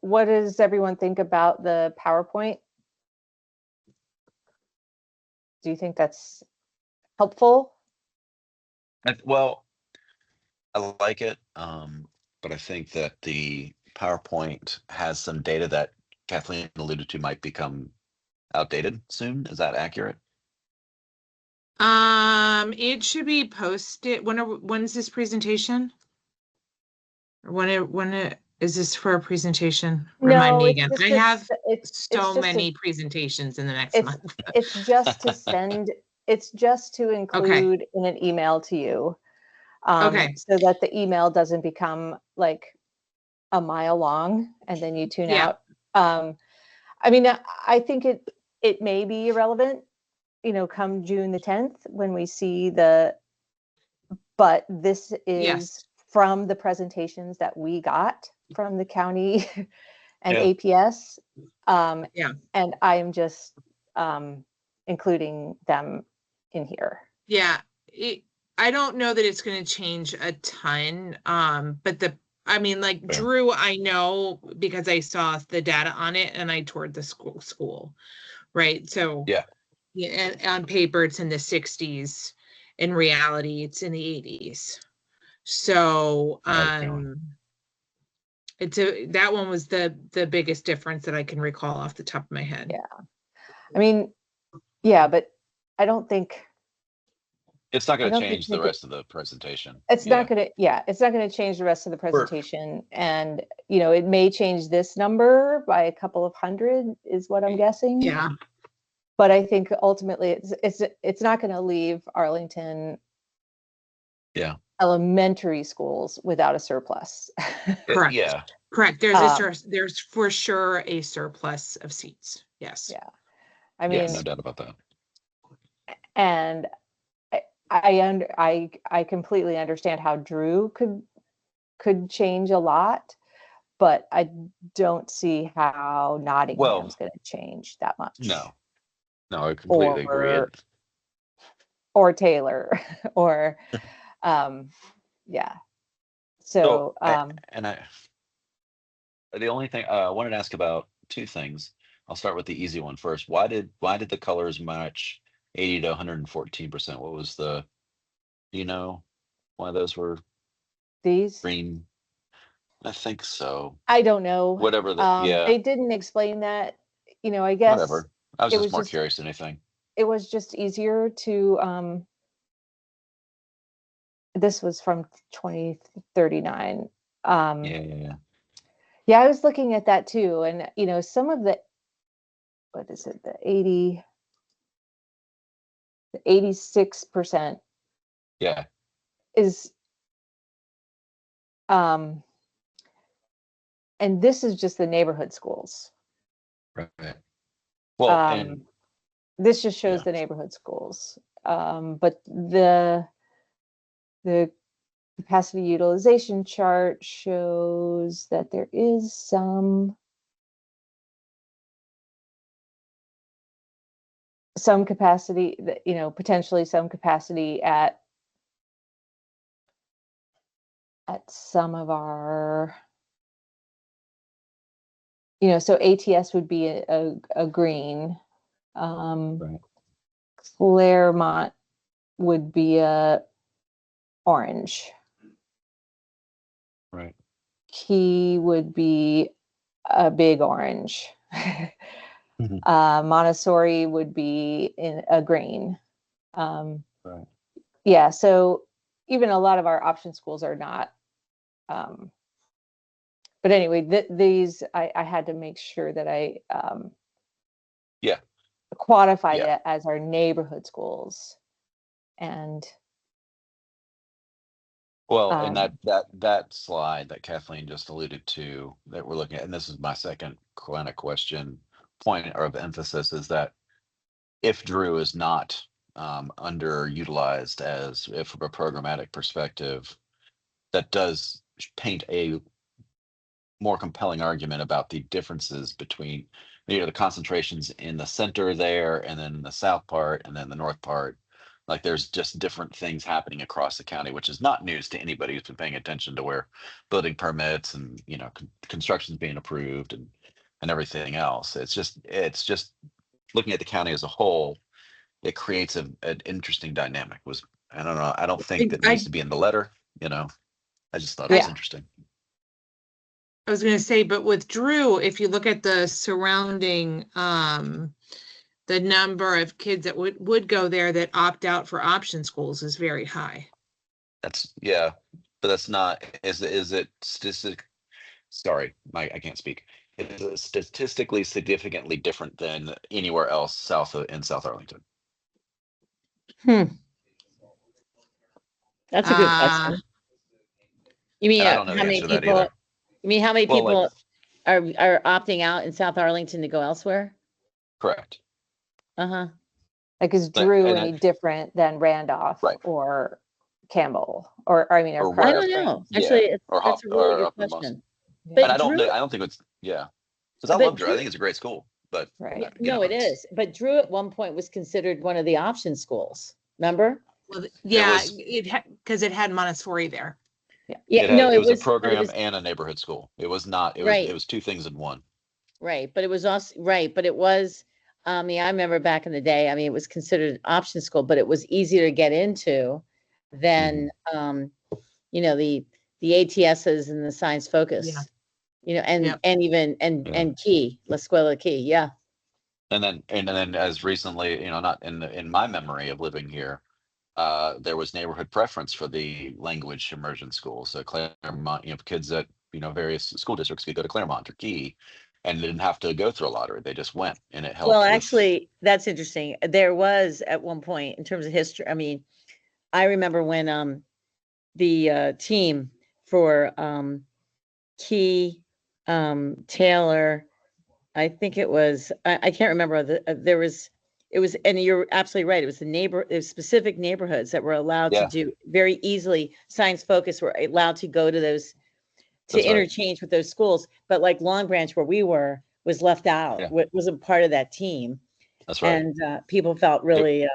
what does everyone think about the PowerPoint? Do you think that's helpful? Well, I like it, but I think that the PowerPoint has some data that Kathleen alluded to might become outdated soon. Is that accurate? It should be posted. When's this presentation? When is this for a presentation? Remind me again. I have so many presentations in the next month. It's just to send. It's just to include in an email to you. So that the email doesn't become like a mile long and then you tune out. I think it may be irrelevant, come June the 10th when we see but this is from the presentations that we got from the county and APS. And I'm just including them in here. Yeah, I don't know that it's going to change a ton. But like Drew, I know because I saw the data on it and I toured the school, right? So Yeah. Yeah, on paper it's in the 60s. In reality, it's in the 80s. So that one was the biggest difference that I can recall off the top of my head. Yeah. I mean, yeah, but I don't think it's not going I to don't think change the rest of the presentation. it's not going to, it's not going to change the rest of the presentation. And, it may change this number by a couple of hundred is what I'm guessing. Yeah. But I think ultimately it's not going to leave Arlington elementary schools without a surplus. Correct. Yeah. Correct. There's for sure a surplus of seats. Yes. Yeah. I mean, no doubt about that. And I completely understand how Drew could change a lot, but I don't see how Nottingham's going to change that much. No, I completely agree. Or Taylor, or yeah. So the only thing I wanted to ask about two things. I'll start with the easy one first. Why did the colors match 80 to 114%? What was the, why those were these green? I think so. I don't know. Whatever they didn't explain that. I guess whatever. I was just more curious than anything. It was just easier to this was from 2039. Yeah, I was looking at that too, and some of the, what is it, the 86% is and this is just the neighborhood schools. Right. Well, and this just shows the neighborhood schools. But the capacity utilization chart shows that there is some capacity that, potentially some capacity at some of our, so ATS would be a green. right. Claremont would be a orange. Right. Key would be a big orange. Montessori would be in a green. Right. Yeah, so even a lot of our option schools are not. But anyway, these I had to make sure that I quantified it as our neighborhood schools. And well, and that slide that Kathleen just alluded to that we're looking at, and this is my second kind of point or of emphasis, is that if Drew is not underutilized from a programmatic perspective, that does paint a more compelling argument about the differences between the concentrations in the center there, and then the south part, and then the north part. Like there's just different things happening across the county, which is not news to anybody who's been paying attention to where building permits and construction's being approved and everything else. It's just looking at the county as a whole, it creates an interesting dynamic. I don't know. I don't think that needs to be in the letter. I just thought it was interesting. I was going to say, but with Drew, if you look at the surrounding, the number of kids that would go there that opt out for option schools is very high. But that's not. Is it statistic? Sorry, I can't speak. It is statistically significantly different than anywhere else in South Arlington. That's a good question. You mean how many people? You mean how many people are opting out in South Arlington to go elsewhere? Correct. Like, is Drew any different than Randolph or Campbell or I don't know. Actually, that's a really good question. But I don't think it's because I love Drew. I think it's a great school. but Right. Yeah, you no, know, it is. But Drew at one point was considered one of the option schools. Remember? Well, yeah, was because it had Montessori there. Yeah, it no, had, it was a but it program was and a neighborhood school. It was not, it right, was two things in one. right. But it was also right, but it was yeah, I remember back in the day, I mean, it was considered an option school, but it was easier to get into than you know, the ATSs and the science Yeah. focus. You know, Yep. and even Yeah. and Key, La Escuela Key, yeah. And then as recently, not in my memory of living here, there was neighborhood preference for the language immersion schools. So Claremont, kids that, various school districts could go to Claremont or Key and didn't have to go through a lottery. They just went, and it Well, helped with. actually, that's interesting. There was at one point in terms of history. I mean, I remember when the team for Key, Taylor, I think it was, I can't remember there was, it was, and you're absolutely right. It was it was specific neighborhoods that were allowed to Yeah. do very easily science focus were allowed to go to those, to That's right. interchange with those schools. But like Long Branch where we were was left out, Yeah. wasn't part of that team. That's right. And people felt really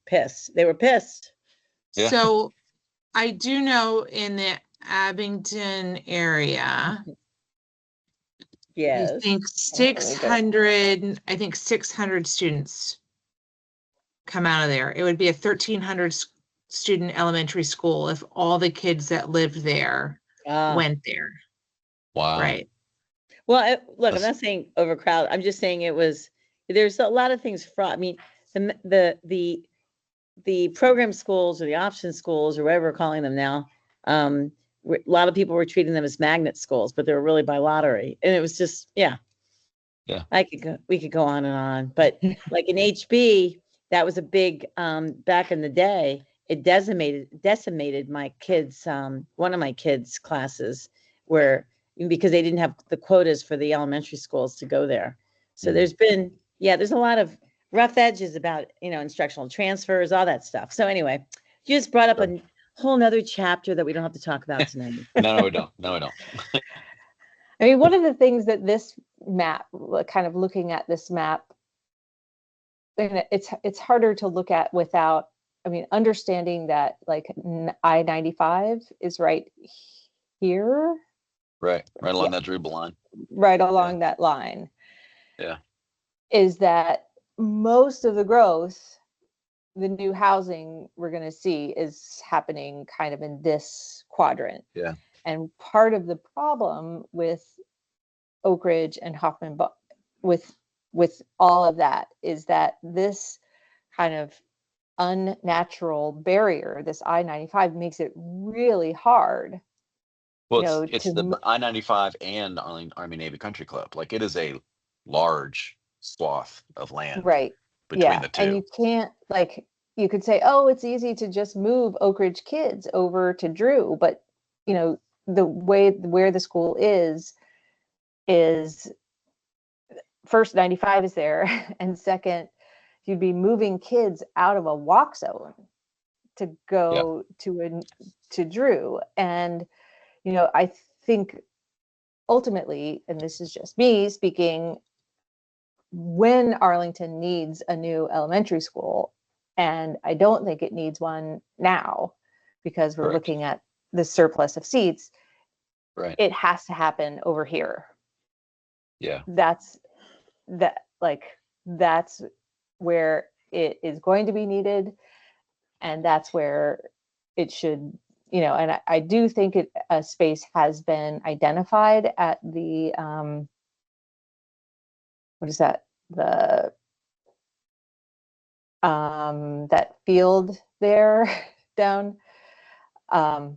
pissed. They were pissed. Yeah. So I do know in the Abington area, Yes. I think 600 students come out of there. It would be a 1,300 student elementary school if all the kids that lived there went there. Wow. Right. Well, look, I'm That's- not saying overcrowded. I'm just saying there's a lot of things fraud. I mean, the program schools or the option schools or whatever we're calling them now, a lot of people were treating them as magnet schools, but they were really by lottery. And it was just, yeah. Yeah. We could go on and on, but like in HB, that was a big, back in the day, it decimated my kids, one of my kids' classes because they didn't have the quotas for the elementary schools to go there. So there's a lot of rough edges about, instructional transfers, all that stuff. So anyway, you just brought up a whole nother chapter that we don't have to talk about tonight. No, we don't. No, we don't. I mean, one of the things that this map, kind of looking at this map, and it's harder to look at without, I mean, understanding that like I-95 is right here. Right along that dribble line. Right along that line. Yeah. Is that most of the growth, the new housing we're going to see is happening kind of in this quadrant. Yeah. And part of the problem with Oak Ridge and Hoffman, with all of that, is that this kind of unnatural barrier, this I-95, makes it really hard. Well, it's the I-95 and Army Navy Country Club. Like, it is a large swath of land between the two. And you can't, like, you could say, oh, it's easy to just move Oak Ridge kids over to Drew, but the way where the school is first 95 is there, and second, you'd be moving kids out of a walk zone to go to Drew. And I think ultimately, and this is just me speaking, when Arlington needs a new elementary school, and I don't think it needs one now because we're looking at the surplus of seats, it has to happen over here. Yeah. That's where it is going to be needed, and that's where it should, and I do think a space has been identified at the what is that, that field there down there's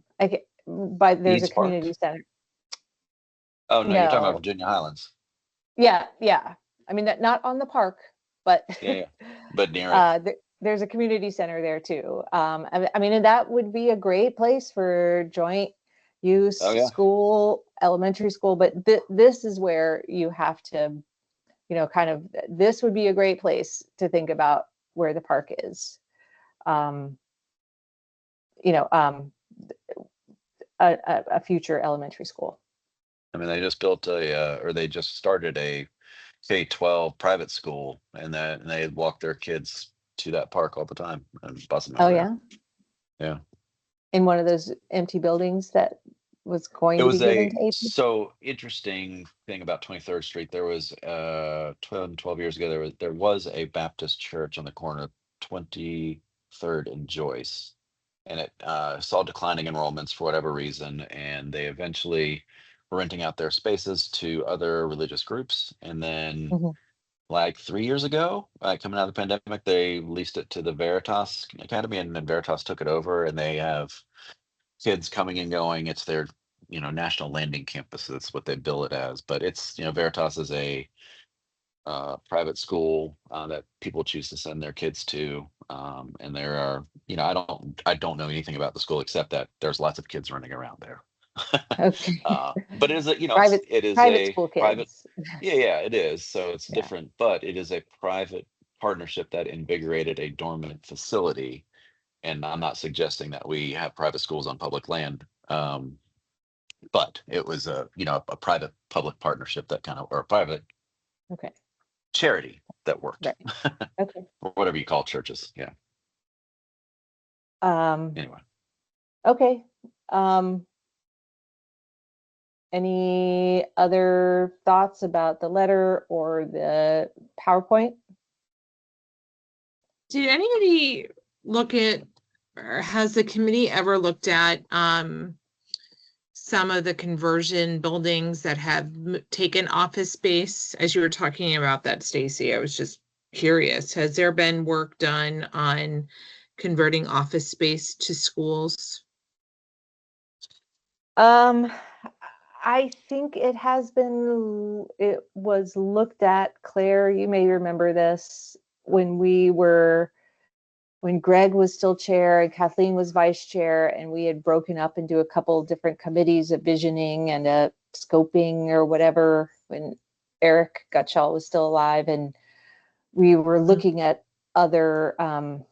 Eads a community Park. center. Oh no, you're talking about Virginia Highlands. Yeah. I mean, not on the park, but but near it. There's a community center there too. I mean, and that would be a great place for joint use school, elementary school. But this is where you have to, kind of, this would be a great place to think about where the park is. A future elementary school. I mean, they just built they just started a K-12 private school, and they walk their kids to that park all the time and bus them Oh, over yeah. there. Yeah. In one of those empty buildings that was going It to be was given a to AP? so interesting thing about 23rd Street. There was 12 years ago, there was a Baptist church on the corner of 23rd and Joyce, and it saw declining enrollments for whatever reason, and they eventually were renting out their spaces to other religious groups. And then Mhm. like 3 years ago, coming out of the pandemic, they leased it to the Veritas Academy, and then Veritas took it over, and they have kids coming and going. It's their, national landing campus. That's what they bill it as. But it's, Veritas is a private school that people choose to send their kids to. And there are, I don't know anything about the school except that there's lots of kids running around there. Okay. But it is a, Private it is private a school private. kids. Yeah, it is. So it's Yeah. different, but it is a private partnership that invigorated a dormant facility. And I'm not suggesting that we have private schools on public land. But it was a private public partnership that or a private Okay. charity that worked, Right. Okay. or whatever you call churches. Yeah. Um, Anyway, okay. Um, any other thoughts about the letter or the PowerPoint? Did anybody look at, or has the committee ever looked at some of the conversion buildings that have taken office space? As you were talking about that, Stacy, I was just curious. Has there been work done on converting office space to schools? I think it was looked at. Claire, you may remember this when Greg was still chair and Kathleen was vice chair, and we had broken up into a couple different committees, a visioning and a scoping or whatever, when Eric Gutschall was still alive, and we were looking at other kind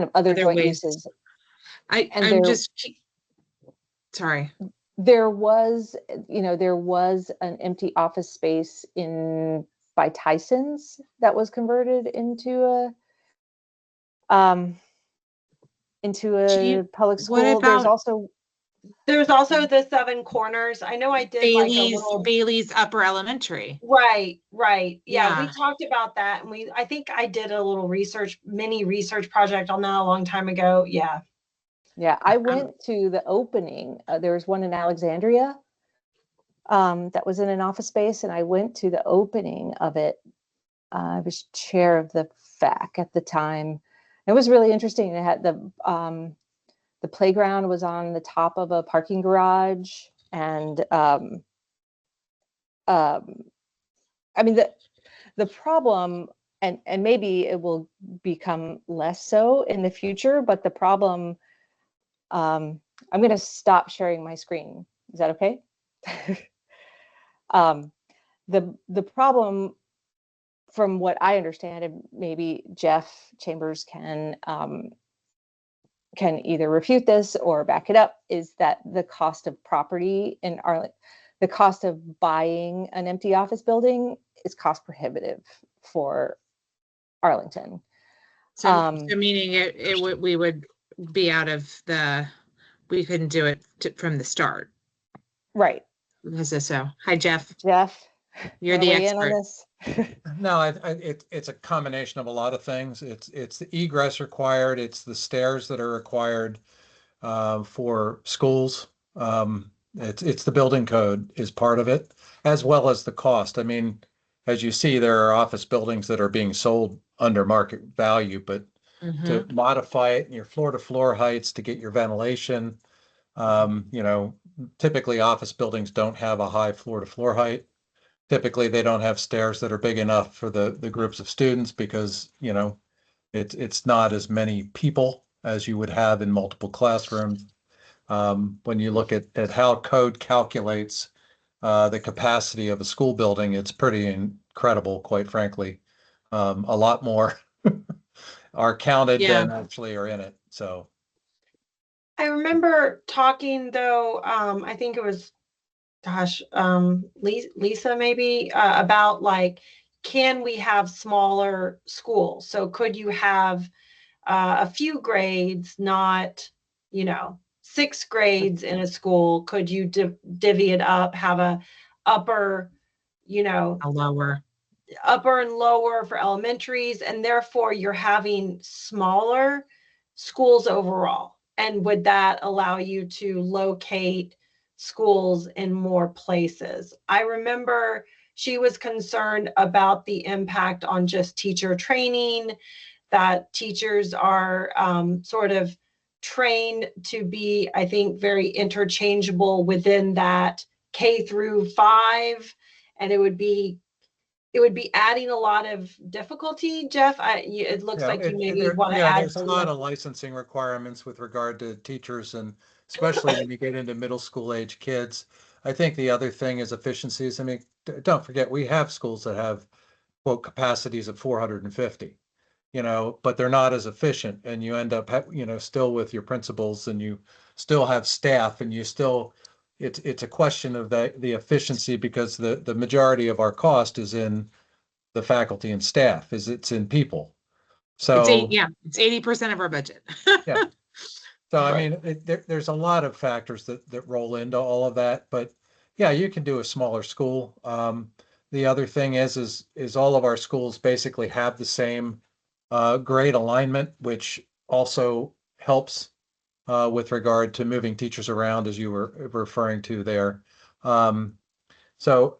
of other joint ways. uses. I'm just sorry. There was an empty office space by Tyson's that was converted into a public school. There's also the Seven Corners. I know I did Bailey's Upper Elementary. Right. Yeah, we Yeah. talked about that, and I think I did a little mini research project on that a long time ago. Yeah. Yeah, I went to the opening. There was one in Alexandria that was in an office space, and I went to the opening of it. I was chair of the FAC at the time. It was really interesting. It had the playground was on the top of a parking garage, and I mean the problem, and maybe it will become less so in the future, but the problem. I'm going to stop sharing my screen. Is that okay? The problem, from what I understand, and maybe Jeff Chambers can either refute this or back it up, is that the cost of property in Arlington, the cost of buying an empty office building is cost prohibitive for Arlington. So meaning we would be out of we couldn't do it from the start. Right. Is this so? Hi, Jeff. Jeff, you're the expert on this. No, it's a combination of a lot of things. It's the egress required. It's the stairs that are required for schools. It's the building code is part of it, as well as the cost. I mean, as you see, there are office buildings that are being sold under market value, but to modify it in your floor-to-floor heights to get your ventilation, typically office buildings don't have a high floor-to-floor height. Typically, they don't have stairs that are big enough for the groups of students because, it's not as many people as you would have in multiple classrooms. When you look at how code calculates the capacity of a school building, it's pretty incredible, quite frankly. A lot more are counted than actually are in it. So I remember talking though, I think it was gosh, Lisa maybe, about like, can we have smaller schools? So could you have a few grades, not, 6 grades in a school? Could you divvy it up, have a upper, A lower. upper and lower for elementaries, and therefore you're having smaller schools overall? And would that allow you to locate schools in more places? I remember she was concerned about the impact on just teacher training, that teachers are sort of trained to be, I think, very interchangeable within that K-5, and it would be adding a lot of difficulty. Jeff, it looks Yeah, like you maybe there, want to yeah, add there's a to lot it. of licensing requirements with regard to teachers, and especially when you get into middle school age kids. I think the other thing is efficiencies. I mean, don't forget, we have schools that have quote capacities of 450, but they're not as efficient, and you end up, still with your principals, and you still have staff, and you still, it's a question of the efficiency, because the majority of our cost is in the faculty and staff, it's in people. So It's 80% of our budget. yeah. So I Right. mean, there's a lot of factors that roll into all of that, but yeah, you can do a smaller school. The other thing is all of our schools basically have the same grade alignment, which also helps with regard to moving teachers around, as you were referring to there. So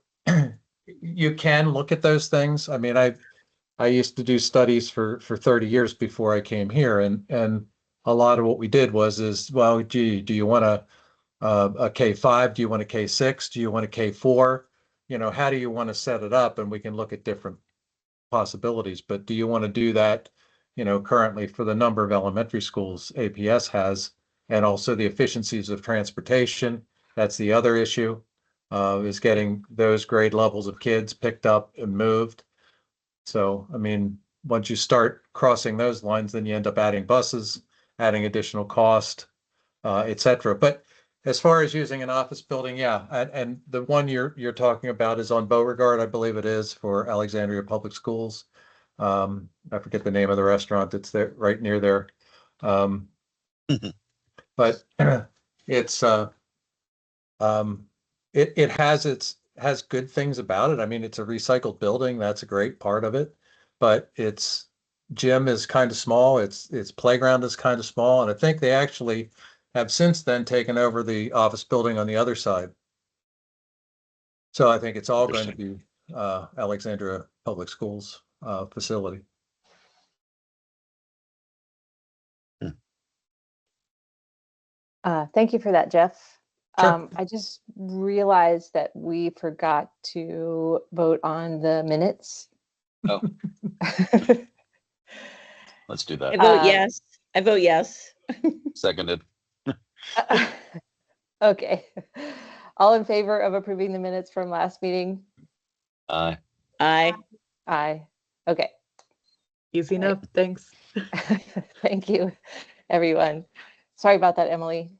you can look at those things. I mean, I used to do studies for 30 years before I came here, and a lot of what we did well, gee, do you want a K-5? Do you want a K-6? Do you want a K-4? How do you want to set it up? And we can look at different possibilities. But do you want to do that, currently for the number of elementary schools APS has, and also the efficiencies of transportation? That's the other issue, is getting those grade levels of kids picked up and moved. So, I mean, once you start crossing those lines, then you end up adding buses, adding additional cost, et cetera. But as far as using an office building, yeah, and the one you're talking about is on Beauregard, I believe it is, for Alexandria Public Schools. I forget the name of the restaurant that's there, right near there. But it's it has good things about it. I mean, it's a recycled building. That's a great part of it. But its gym is kind of small. Its playground is kind of small. And I think they actually have since then taken over the office building on the other side. So I think it's all going to be Alexandria Public Schools facility. Thank you for that, Jeff. Sure. I just realized that we forgot to vote on the minutes. Oh, let's do I that. vote yes. I vote yes. Seconded. Okay. All in favor of approving the minutes from last meeting? Aye. Aye. Aye. Okay. Easy enough. Thanks. Thank you, everyone. Sorry about that, Emily.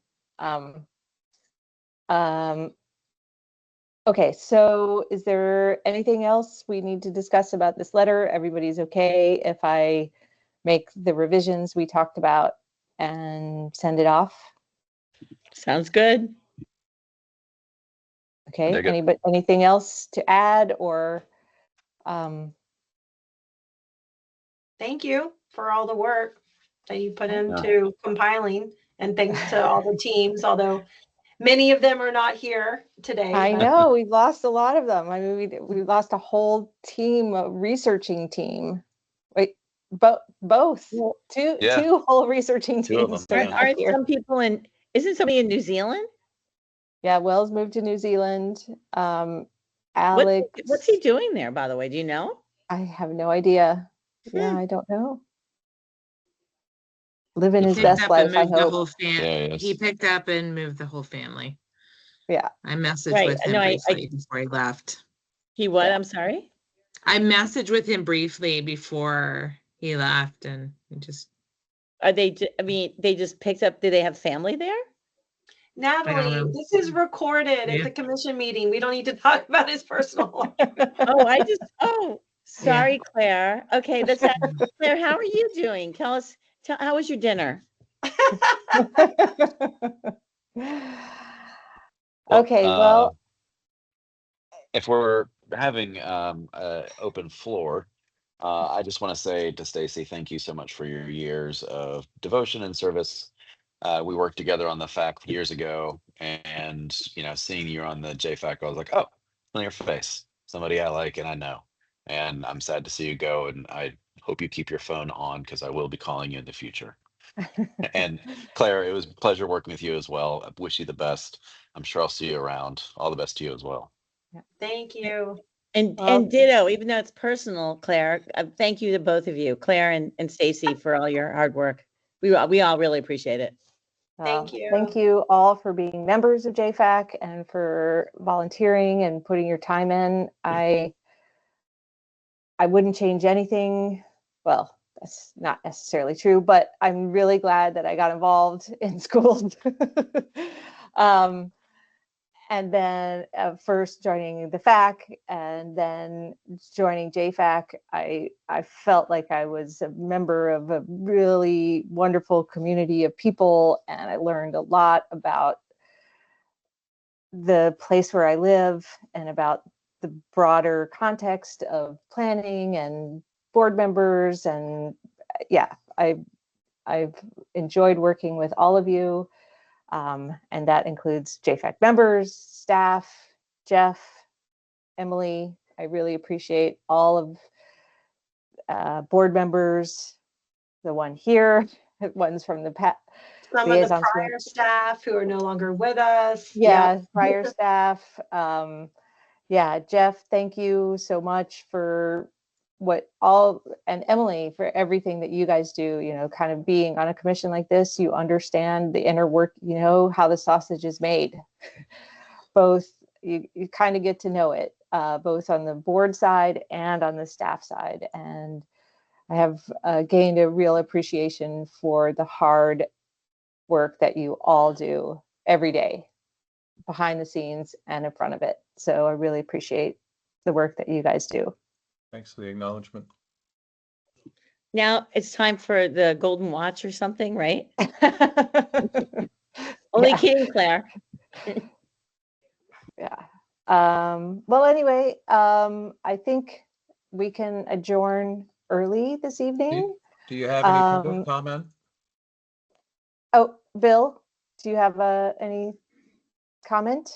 Okay, so is there anything else we need to discuss about this letter? Everybody's okay if I make the revisions we talked about and send it off? Sounds good. Okay, Dig it. anybody, anything else to add or? Thank you for all the work that you put into compiling, and thanks to all the teams, although many of them are not here today. I but- know, we've lost a lot of them. I mean, we lost a whole team, a researching team. Wait, both, Yeah. two whole researching Two of teams. them, are yeah. not Aren't here. some people isn't somebody in New Zealand? Yeah, Wells moved to New Zealand. Alex. What's he doing there, by the way? Do you know? I have no idea. Yeah, I don't know. Living his Picked best up and life, I moved the hope. whole Yeah, yes. He picked up and moved the whole family. Yeah. I messaged Right, with him no, briefly before he left. He what? Yeah. I'm sorry. I messaged with him briefly before he left, and he just Are they? I mean, they just picked up. Do they have family there? Natalie, know. this is recorded. It's Yeah. a commission meeting. We don't need to talk about his personal life. Oh, sorry, Claire. Okay, Claire, how are you doing? Tell us, how was your dinner? Okay, well, if we're having open floor, I just want to say to Stacy, thank you so much for your years of devotion and service. We worked together on the FAC years ago, and seeing you on the JFAC, I was like, oh, on your face, somebody I like and I know. And I'm sad to see you go, and I hope you keep your phone on because I will be calling you in the future. And Claire, it was a pleasure working with you as well. I wish you the best. I'm sure I'll see you around. All the best to you as well. Thank you. And Well, ditto, even though it's personal, Claire, thank you to both of you, Claire and Stacy, for all your hard work. We all really appreciate it. Thank you. Thank you all for being members of JFAC and for volunteering and putting your time in. I wouldn't change anything. Well, that's not necessarily true, but I'm really glad that I got involved in schools. And then first joining the FAC and then joining JFAC, I felt like I was a member of a really wonderful community of people, and I learned a lot about the place where I live and about the broader context of planning and board members. And yeah, I've enjoyed working with all of you. And that includes JFAC members, staff, Jeff, Emily. I really appreciate all of board members, the one here, ones from the Some of the prior staff who are no longer with us. Yeah, prior staff. Yeah, Jeff, thank you so much for and Emily, for everything that you guys do, kind of being on a commission like this, you understand the inner work, how the sausage is made. Both, you kind of get to know it, both on the board side and on the staff side. And I have gained a real appreciation for the hard work that you all do every day, behind the scenes and in front of it. So I really appreciate the work that you guys do. Thanks for the acknowledgement. Now it's time for the golden watch or something, right? Only kidding, Claire. Yeah. Well, anyway, I think we can adjourn early this evening. Do you have any public comment? Oh, Bill, do you have any comment?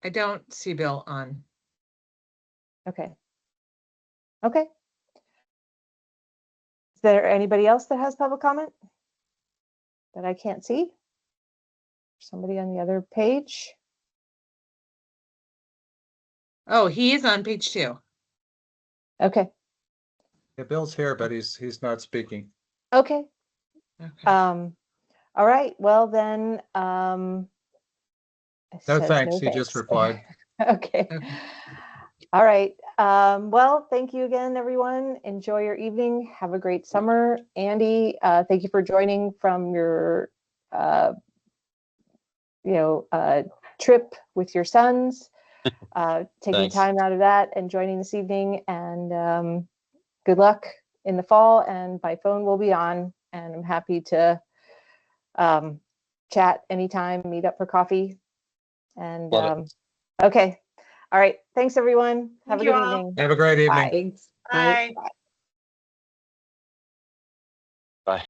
I don't see Bill on. Okay. Is there anybody else that has public comment that I can't see? Somebody on the other page? Oh, he is on page 2. Okay. Yeah, Bill's here, but he's not speaking. Okay. Okay. All right. Well, then, No thanks. He just replied. Okay. All right. Well, thank you again, everyone. Enjoy your evening. Have a great summer. Andy, thank you for joining from your, trip with your sons, taking Thanks. time out of that and joining this evening. And good luck in the fall. And my phone will be on, and I'm happy to chat anytime, meet up for coffee. And okay. All right. Thanks, everyone. Have a good evening. Have a great evening. Bye. Thanks. Bye. Bye. Bye.